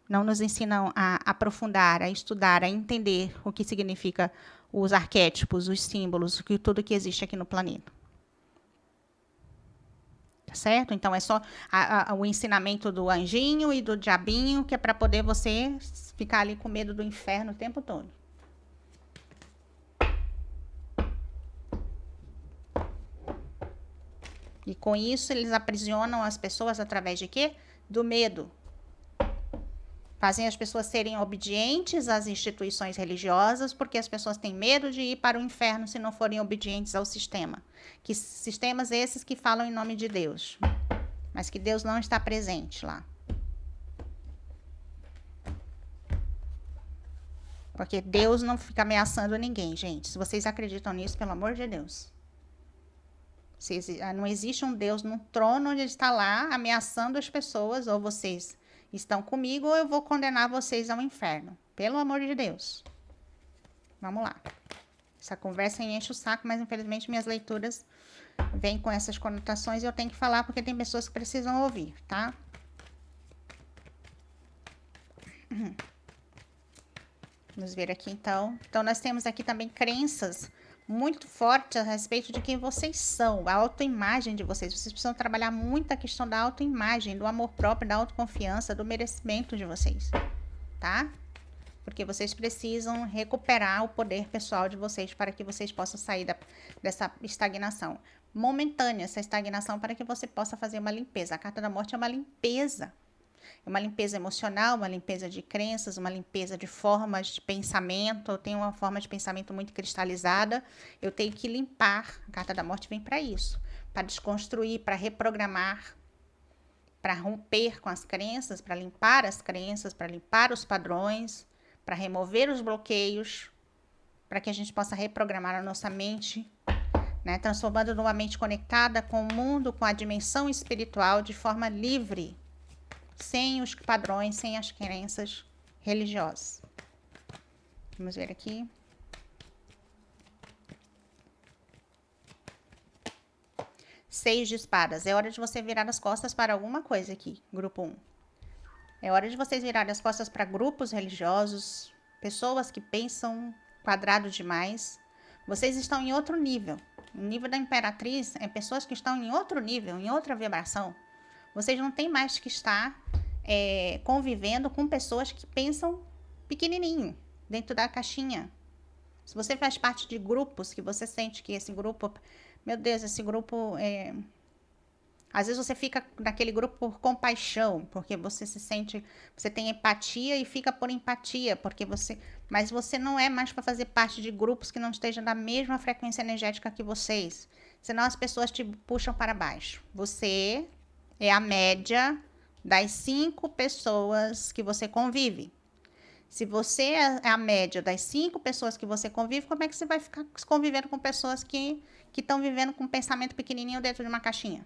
Speaker 1: Não nos ensinam a aprofundar, a estudar, a entender o que significa os arquétipos, os símbolos, tudo que existe aqui no planeta. Tá certo? Então, é só o ensinamento do anjinho e do diabinho, que é para poder você ficar ali com medo do inferno o tempo todo. E com isso, eles aprisionam as pessoas através de quê? Do medo. Fazem as pessoas serem obedientes às instituições religiosas, porque as pessoas têm medo de ir para o inferno se não forem obedientes ao sistema. Que sistemas esses que falam em nome de Deus, mas que Deus não está presente lá. Porque Deus não fica ameaçando ninguém, gente. Se vocês acreditam nisso, pelo amor de Deus. Não existe um Deus num trono onde ele está lá ameaçando as pessoas, ou vocês estão comigo ou eu vou condenar vocês ao inferno. Pelo amor de Deus. Vamos lá. Essa conversa enche o saco, mas infelizmente minhas leituras vêm com essas conotações e eu tenho que falar porque tem pessoas que precisam ouvir, tá? Vamos ver aqui então. Então, nós temos aqui também crenças muito fortes a respeito de quem vocês são, a autoimagem de vocês. Vocês precisam trabalhar muito a questão da autoimagem, do amor próprio, da autoconfiança, do merecimento de vocês, tá? Porque vocês precisam recuperar o poder pessoal de vocês para que vocês possam sair dessa estagnação momentânea, essa estagnação, para que você possa fazer uma limpeza. A carta da morte é uma limpeza. É uma limpeza emocional, uma limpeza de crenças, uma limpeza de formas de pensamento. Eu tenho uma forma de pensamento muito cristalizada. Eu tenho que limpar. A carta da morte vem para isso, para desconstruir, para reprogramar, para romper com as crenças, para limpar as crenças, para limpar os padrões, para remover os bloqueios, para que a gente possa reprogramar a nossa mente, né? Transformando numa mente conectada com o mundo, com a dimensão espiritual de forma livre, sem os padrões, sem as crenças religiosas. Vamos ver aqui. Seis de espadas. É hora de você virar as costas para alguma coisa aqui, grupo 1. É hora de vocês virarem as costas para grupos religiosos, pessoas que pensam quadrado demais. Vocês estão em outro nível. O nível da Imperatriz é pessoas que estão em outro nível, em outra vibração. Vocês não têm mais que estar convivendo com pessoas que pensam pequenininho, dentro da caixinha. Se você faz parte de grupos que você sente que esse grupo, meu Deus, esse grupo às vezes você fica naquele grupo por compaixão, porque você se sente, você tem empatia e fica por empatia, mas você não é mais para fazer parte de grupos que não estejam na mesma frequência energética que vocês. Senão as pessoas te puxam para baixo. Você é a média das 5 pessoas que você convive. Se você é a média das 5 pessoas que você convive, como é que você vai ficar convivendo com pessoas que estão vivendo com um pensamento pequenininho dentro de uma caixinha?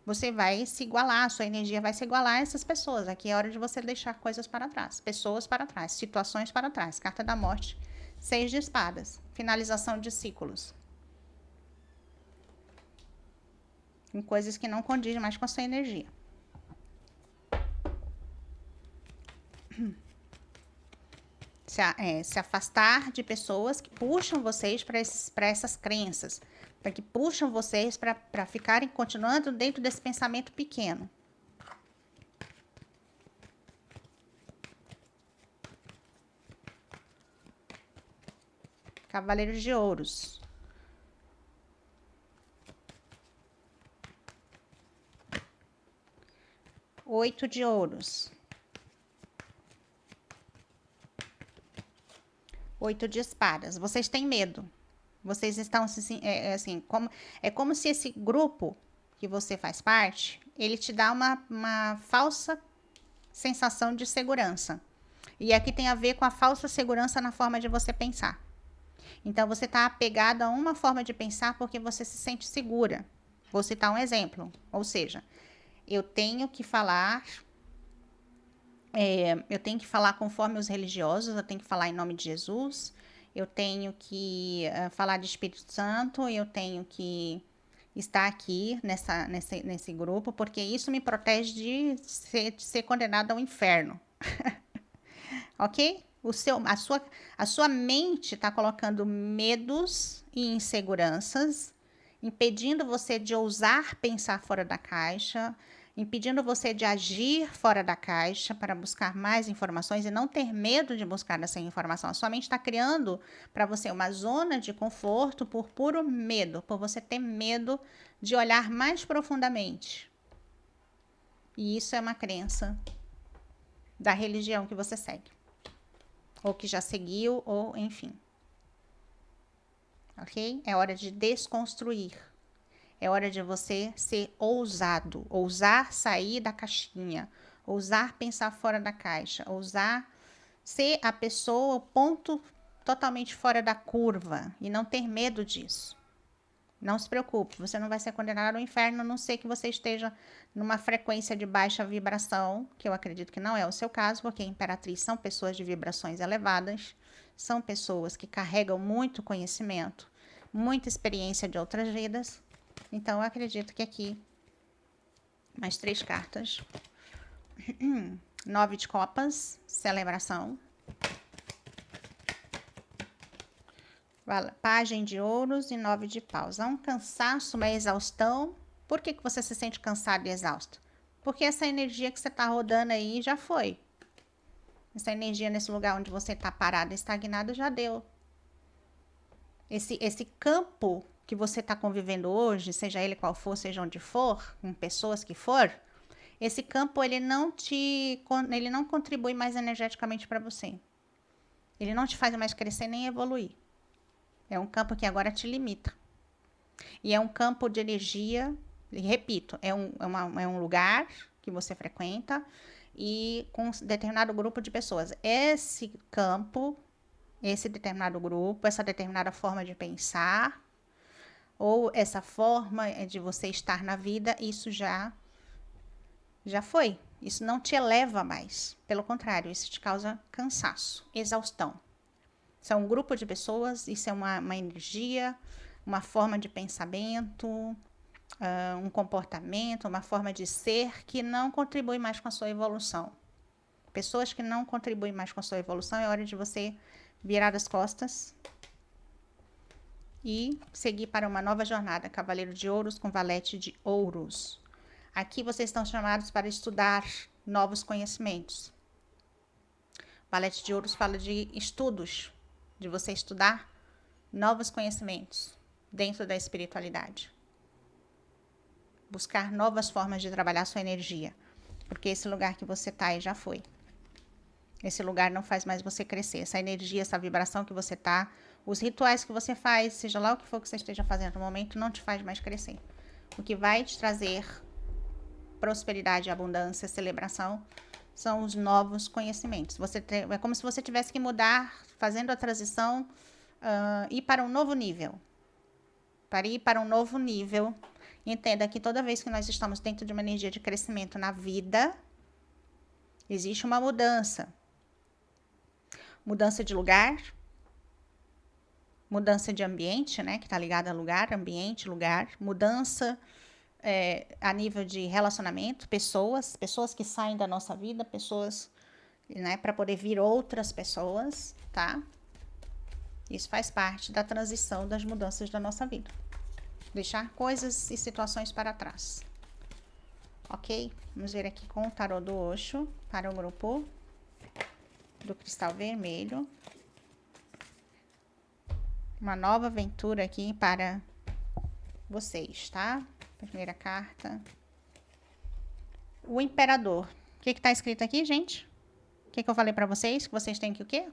Speaker 1: Você vai se igualar, a sua energia vai se igualar a essas pessoas. Aqui é hora de você deixar coisas para trás, pessoas para trás, situações para trás. Carta da morte, 6 de espadas, finalização de ciclos. Com coisas que não condizem mais com a sua energia. Se afastar de pessoas que puxam vocês para essas crenças, para que puxam vocês para ficarem continuando dentro desse pensamento pequeno. Cavaleiros de Ouros. Oito de Ouros. 8 de espadas. Vocês têm medo. Vocês estão assim, como se esse grupo que você faz parte, ele te dá uma falsa sensação de segurança. E aqui tem a ver com a falsa segurança na forma de você pensar. Então, você está apegado a uma forma de pensar porque você se sente segura. Vou citar um exemplo. Ou seja, eu tenho que falar conforme os religiosos, eu tenho que falar em nome de Jesus, eu tenho que falar de Espírito Santo, eu tenho que estar aqui nesse grupo, porque isso me protege de ser condenado ao inferno. Ok? A sua mente está colocando medos e inseguranças, impedindo você de ousar pensar fora da caixa, impedindo você de agir fora da caixa para buscar mais informações e não ter medo de buscar essa informação. A sua mente está criando para você uma zona de conforto por puro medo, por você ter medo de olhar mais profundamente. E isso é uma crença da religião que você segue, ou que já seguiu, ou enfim. Ok? É hora de desconstruir. É hora de você ser ousado, ousar sair da caixinha, ousar pensar fora da caixa, ousar ser a pessoa, o ponto totalmente fora da curva e não ter medo disso. Não se preocupe, você não vai ser condenado ao inferno, a não ser que você esteja numa frequência de baixa vibração, que eu acredito que não é o seu caso, porque a Imperatriz são pessoas de vibrações elevadas, são pessoas que carregam muito conhecimento, muita experiência de outras vidas. Então, eu acredito que aqui, mais 3 cartas. 9 de copas, celebração. Pajem de ouros e 9 de paus. Há um cansaço, uma exaustão. Por que você se sente cansado e exausto? Porque essa energia que você está rodando aí já foi. Essa energia nesse lugar onde você está parado, estagnado, já deu. Esse campo que você está convivendo hoje, seja ele qual for, seja onde for, com pessoas que for, esse campo ele não contribui mais energeticamente para você. Ele não te faz mais crescer nem evoluir. É um campo que agora te limita. E é um campo de energia, repito, é um lugar que você frequenta e com um determinado grupo de pessoas. Esse campo, esse determinado grupo, essa determinada forma de pensar, ou essa forma de você estar na vida, isso já foi. Isso não te eleva mais. Pelo contrário, isso te causa cansaço, exaustão. Isso é um grupo de pessoas, isso é uma energia, uma forma de pensamento, um comportamento, uma forma de ser que não contribui mais com a sua evolução. Pessoas que não contribuem mais com a sua evolução, é hora de você virar as costas e seguir para uma nova jornada. Cavaleiro de Ouros com Valete de Ouros. Aqui vocês estão chamados para estudar novos conhecimentos. Valete de Ouros fala de estudos, de você estudar novos conhecimentos dentro da espiritualidade. Buscar novas formas de trabalhar sua energia, porque esse lugar que você está aí já foi. Esse lugar não faz mais você crescer. Essa energia, essa vibração que você está, os rituais que você faz, seja lá o que for que você esteja fazendo no momento, não te faz mais crescer. O que vai te trazer prosperidade, abundância, celebração, são os novos conhecimentos. É como se você tivesse que mudar, fazendo a transição, ir para um novo nível. Para ir para um novo nível, entenda que toda vez que nós estamos dentro de uma energia de crescimento na vida, existe uma mudança. Mudança de lugar, mudança de ambiente, né? Que está ligada a lugar, ambiente, lugar. Mudança a nível de relacionamento, pessoas que saem da nossa vida, pessoas, né? Para poder vir outras pessoas, tá? Isso faz parte da transição, das mudanças da nossa vida. Deixar coisas e situações para trás. Ok? Vamos ver aqui com o tarô do Osho para o grupo do cristal vermelho. Uma nova aventura aqui para vocês, tá? Primeira carta. O Imperador. O que está escrito aqui, gente? O que eu falei para vocês? Que vocês têm que o quê?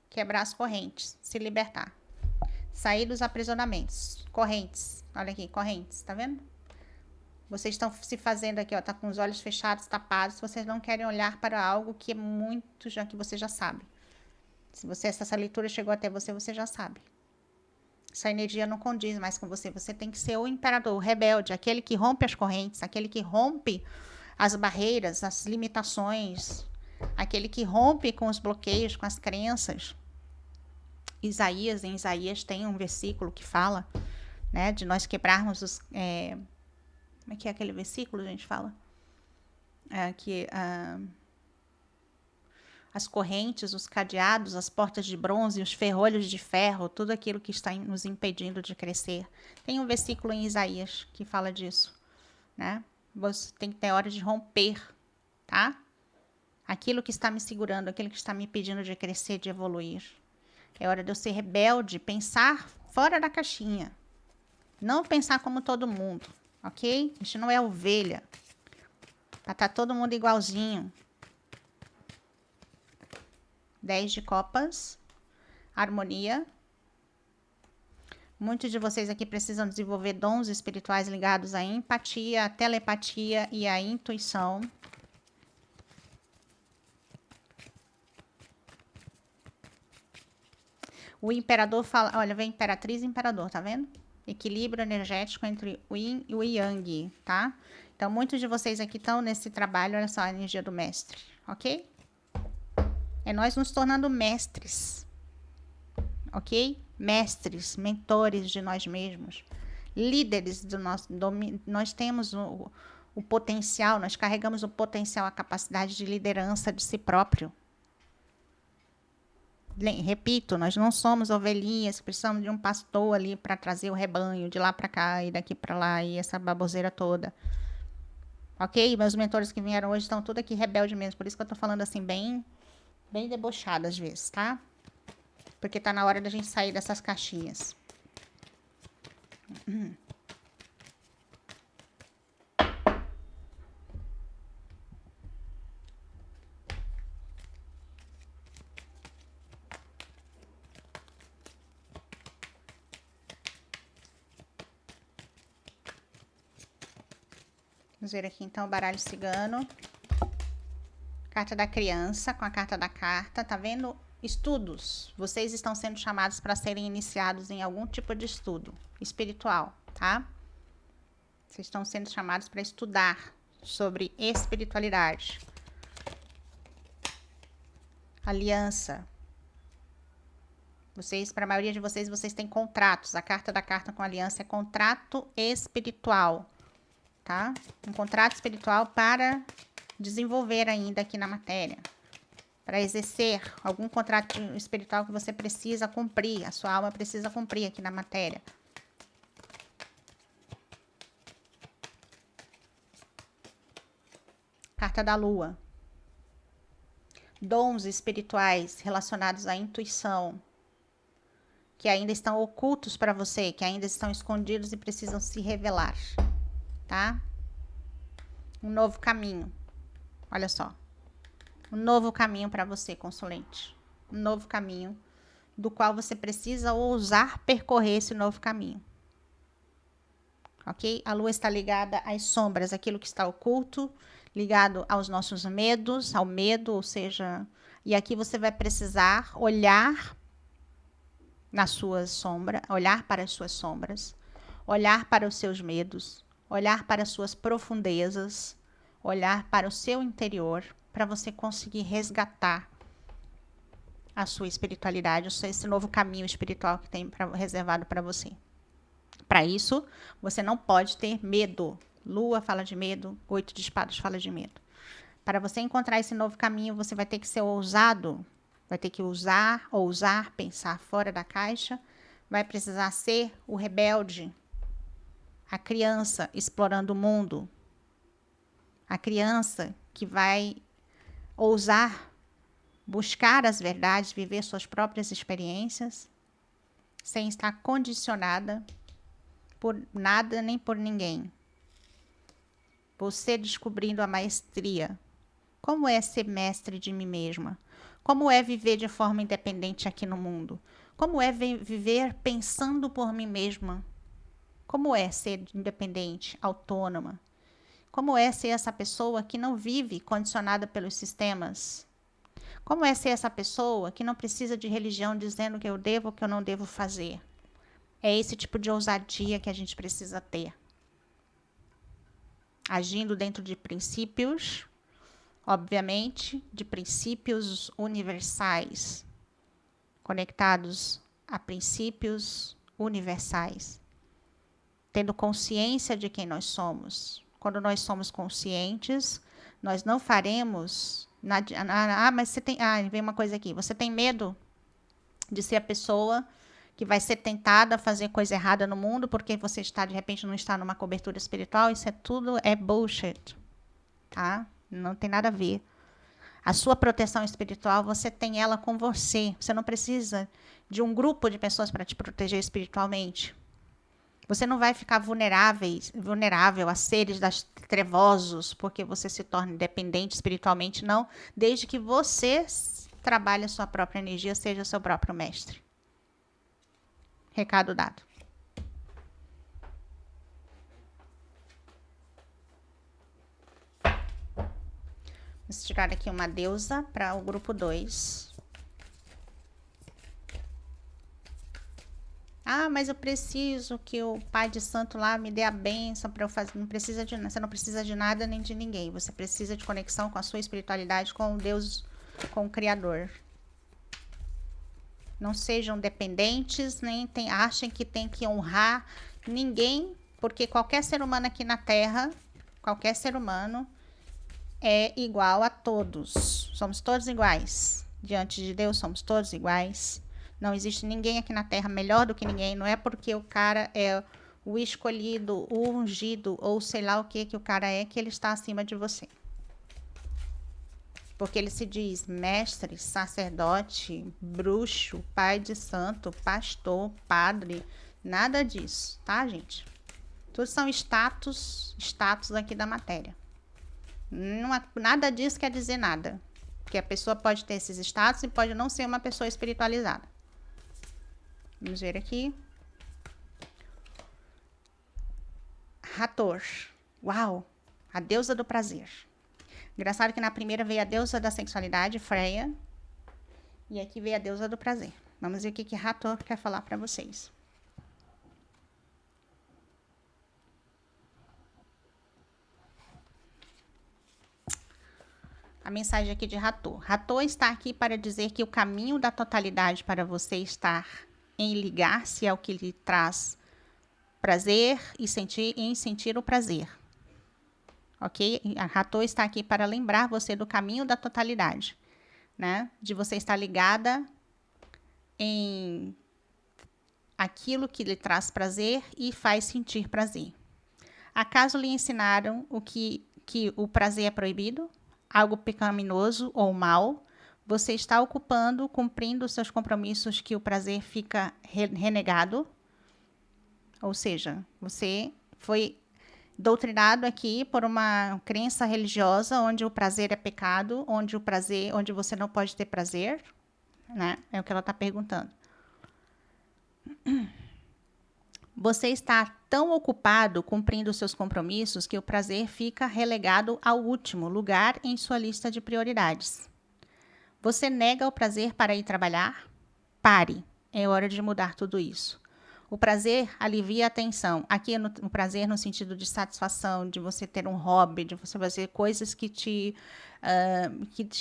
Speaker 1: Quebrar as correntes, se libertar. Sair dos aprisionamentos. Correntes. Olha aqui, correntes, tá vendo? Vocês estão se fazendo aqui, ó, tá com os olhos fechados, tapados. Vocês não querem olhar para algo que é muito já que você já sabe. Se essa leitura chegou até você, você já sabe. Essa energia não condiz mais com você. Você tem que ser o imperador, o rebelde, aquele que rompe as correntes, aquele que rompe as barreiras, as limitações, aquele que rompe com os bloqueios, com as crenças. Em Isaías tem um versículo que fala, né, de nós quebrarmos os... como é que é aquele versículo, a gente fala? As correntes, os cadeados, as portas de bronze, os ferrolhos de ferro, tudo aquilo que está nos impedindo de crescer. Tem um versículo em Isaías que fala disso, né? Você tem que ter hora de romper, tá? Aquilo que está me segurando, aquilo que está me impedindo de crescer, de evoluir. É hora de eu ser rebelde, pensar fora da caixinha. Não pensar como todo mundo, ok? A gente não é ovelha. Pra tá todo mundo igualzinho. 10 de copas, harmonia. Muitos de vocês aqui precisam desenvolver dons espirituais ligados à empatia, à telepatia e à intuição. O imperador fala, olha, vem imperatriz e imperador, tá vendo? equilíbrio energético entre o yin e o yang, tá? Então, muitos de vocês aqui estão nesse trabalho, olha só a energia do mestre, ok? É nós nos tornando mestres, ok? Mestres, mentores de nós mesmos, líderes do nosso domínio. Nós temos o potencial, nós carregamos o potencial, a capacidade de liderança de si próprio. Repito, nós não somos ovelhinhas, precisamos de um pastor ali para trazer o rebanho de lá para cá e daqui para lá e essa baboseira toda. Ok? Meus mentores que vieram hoje estão tudo aqui rebelde mesmo, por isso que eu tô falando assim bem debochado às vezes, tá? Porque tá na hora da gente sair dessas caixinhas. Vamos ver aqui então o baralho cigano. Carta da criança com a carta da carta, tá vendo? Estudos. Vocês estão sendo chamados para serem iniciados em algum tipo de estudo espiritual, tá? Vocês estão sendo chamados para estudar sobre espiritualidade. Aliança. Vocês, para a maioria de vocês, vocês têm contratos. A carta da carta com aliança é contrato espiritual, tá? Um contrato espiritual para desenvolver ainda aqui na matéria. Para exercer algum contrato espiritual que você precisa cumprir, a sua alma precisa cumprir aqui na matéria. Carta da lua. Dons espirituais relacionados à intuição, que ainda estão ocultos para você, que ainda estão escondidos e precisam se revelar, tá? Um novo caminho. Olha só. Um novo caminho para você, consulente. Um novo caminho do qual você precisa ousar percorrer esse novo caminho. Ok? A lua está ligada às sombras, aquilo que está oculto, ligado aos nossos medos, ao medo, ou seja, e aqui você vai precisar olhar na sua sombra, olhar para as suas sombras, olhar para os seus medos, olhar para as suas profundezas, olhar para o seu interior, para você conseguir resgatar a sua espiritualidade, esse novo caminho espiritual que tem reservado para você. Para isso, você não pode ter medo. Lua fala de medo, 8 de espadas fala de medo. Para você encontrar esse novo caminho, você vai ter que ser ousado, vai ter que ousar, pensar fora da caixa, vai precisar ser o rebelde, a criança explorando o mundo, a criança que vai ousar buscar as verdades, viver suas próprias experiências, sem estar condicionada por nada nem por ninguém. Você descobrindo a maestria. Como é ser mestre de mim mesma? Como é viver de forma independente aqui no mundo? Como é viver pensando por mim mesma? Como é ser independente, autônoma? Como é ser essa pessoa que não vive condicionada pelos sistemas? Como é ser essa pessoa que não precisa de religião dizendo o que eu devo ou o que eu não devo fazer? É esse tipo de ousadia que a gente precisa ter. Agindo dentro de princípios, obviamente, de princípios universais, conectados a princípios universais. Tendo consciência de quem nós somos. Quando nós somos conscientes, nós não faremos... mas você tem... vem uma coisa aqui. Você tem medo de ser a pessoa que vai ser tentada a fazer coisa errada no mundo porque você está, de repente, não está numa cobertura espiritual? Isso é bullshit, tá? Não tem nada a ver. A sua proteção espiritual, você tem ela com você. Você não precisa de um grupo de pessoas para te proteger espiritualmente. Você não vai ficar vulnerável a seres trevosos porque você se torna independente espiritualmente, não. Desde que você trabalhe a sua própria energia, seja seu próprio mestre. Recado dado. Vamos tirar aqui uma deusa para o grupo 2. mas eu preciso que o pai de santo lá me dê a bênção para eu fazer. Não precisa de, você não precisa de nada nem de ninguém. Você precisa de conexão com a sua espiritualidade, com o Deus, com o Criador. Não sejam dependentes, nem achem que tem que honrar ninguém, porque qualquer ser humano aqui na Terra, qualquer ser humano é igual a todos. Somos todos iguais. Diante de Deus, somos todos iguais. Não existe ninguém aqui na Terra melhor do que ninguém. Não é porque o cara é o escolhido, o ungido, ou sei lá o que o cara é, que ele está acima de você. Porque ele se diz mestre, sacerdote, bruxo, pai de santo, pastor, padre. Nada disso, tá, gente? Tudo são status aqui da matéria. Nada disso quer dizer nada. Porque a pessoa pode ter esses status e pode não ser uma pessoa espiritualizada. Vamos ver aqui. Hathor. Uau! A deusa do prazer. Engraçado que na primeira veio a deusa da sexualidade, Freya. E aqui veio a deusa do prazer. Vamos ver o que Hathor quer falar para vocês. A mensagem aqui de Hathor. Hathor está aqui para dizer que o caminho da totalidade para você estar em ligar-se ao que lhe traz prazer e sentir o prazer. Ok? A Hathor está aqui para lembrar você do caminho da totalidade, né? De você estar ligada em aquilo que lhe traz prazer e faz sentir prazer. Acaso lhe ensinaram que o prazer é proibido? Algo pecaminoso ou mal? Você está cumprindo os seus compromissos que o prazer fica renegado? Ou seja, você foi doutrinado aqui por uma crença religiosa onde o prazer é pecado, onde você não pode ter prazer, né? É o que ela está perguntando. Você está tão ocupado cumprindo seus compromissos que o prazer fica relegado ao último lugar em sua lista de prioridades. Você nega o prazer para ir trabalhar? Pare, é hora de mudar tudo isso. O prazer alivia a tensão. Aqui o prazer no sentido de satisfação, de você ter um hobby, de você fazer coisas que te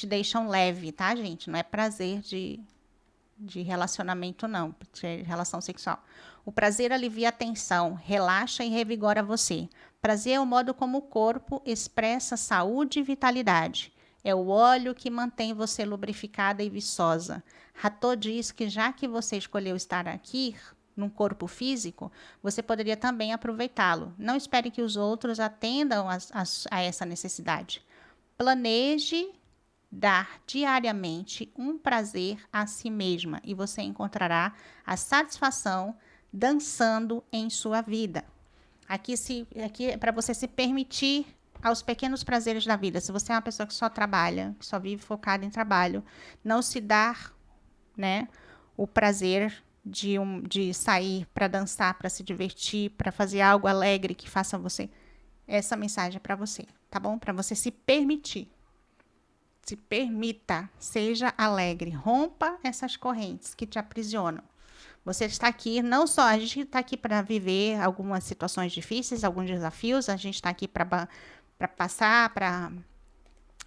Speaker 1: deixam leve, tá, gente? Não é prazer de relacionamento, não, de relação sexual. O prazer alivia a tensão, relaxa e revigora você. Prazer é o modo como o corpo expressa saúde e vitalidade. É o óleo que mantém você lubrificada e viçosa. Hathor diz que já que você escolheu estar aqui, num corpo físico, você poderia também aproveitá-lo. Não espere que os outros atendam a essa necessidade. Planeje dar diariamente um prazer a si mesma e você encontrará a satisfação dançando em sua vida. Aqui é para você se permitir aos pequenos prazeres da vida. Se você é uma pessoa que só trabalha, que só vive focada em trabalho, não se dar, né, o prazer de sair para dançar, para se divertir, para fazer algo alegre que faça você. Essa mensagem é para você, tá bom? Para você se permitir. Se permita, seja alegre, rompa essas correntes que te aprisionam. Você está aqui, não só, a gente está aqui para viver algumas situações difíceis, alguns desafios, a gente está aqui para passar, para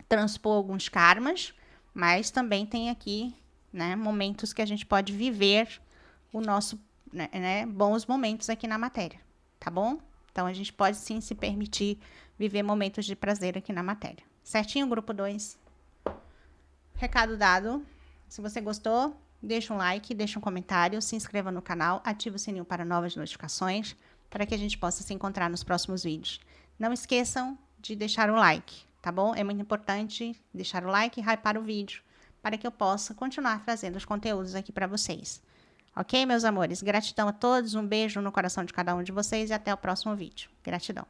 Speaker 1: transpor alguns karmas, mas também tem aqui, né, momentos que a gente pode viver o nosso, né, bons momentos aqui na matéria, tá bom? Então, a gente pode sim se permitir viver momentos de prazer aqui na matéria. Certinho, grupo 2? Recado dado. Se você gostou, deixa um like, deixa um comentário, se inscreva no canal, ative o sininho para novas notificações, para que a gente possa se encontrar nos próximos vídeos. Não esqueçam de deixar o like, tá bom? É muito importante deixar o like e hypar o vídeo, para que eu possa continuar trazendo os conteúdos aqui para vocês. Ok, meus amores? Gratidão a todos, um beijo no coração de cada um de vocês e até o próximo vídeo. Gratidão.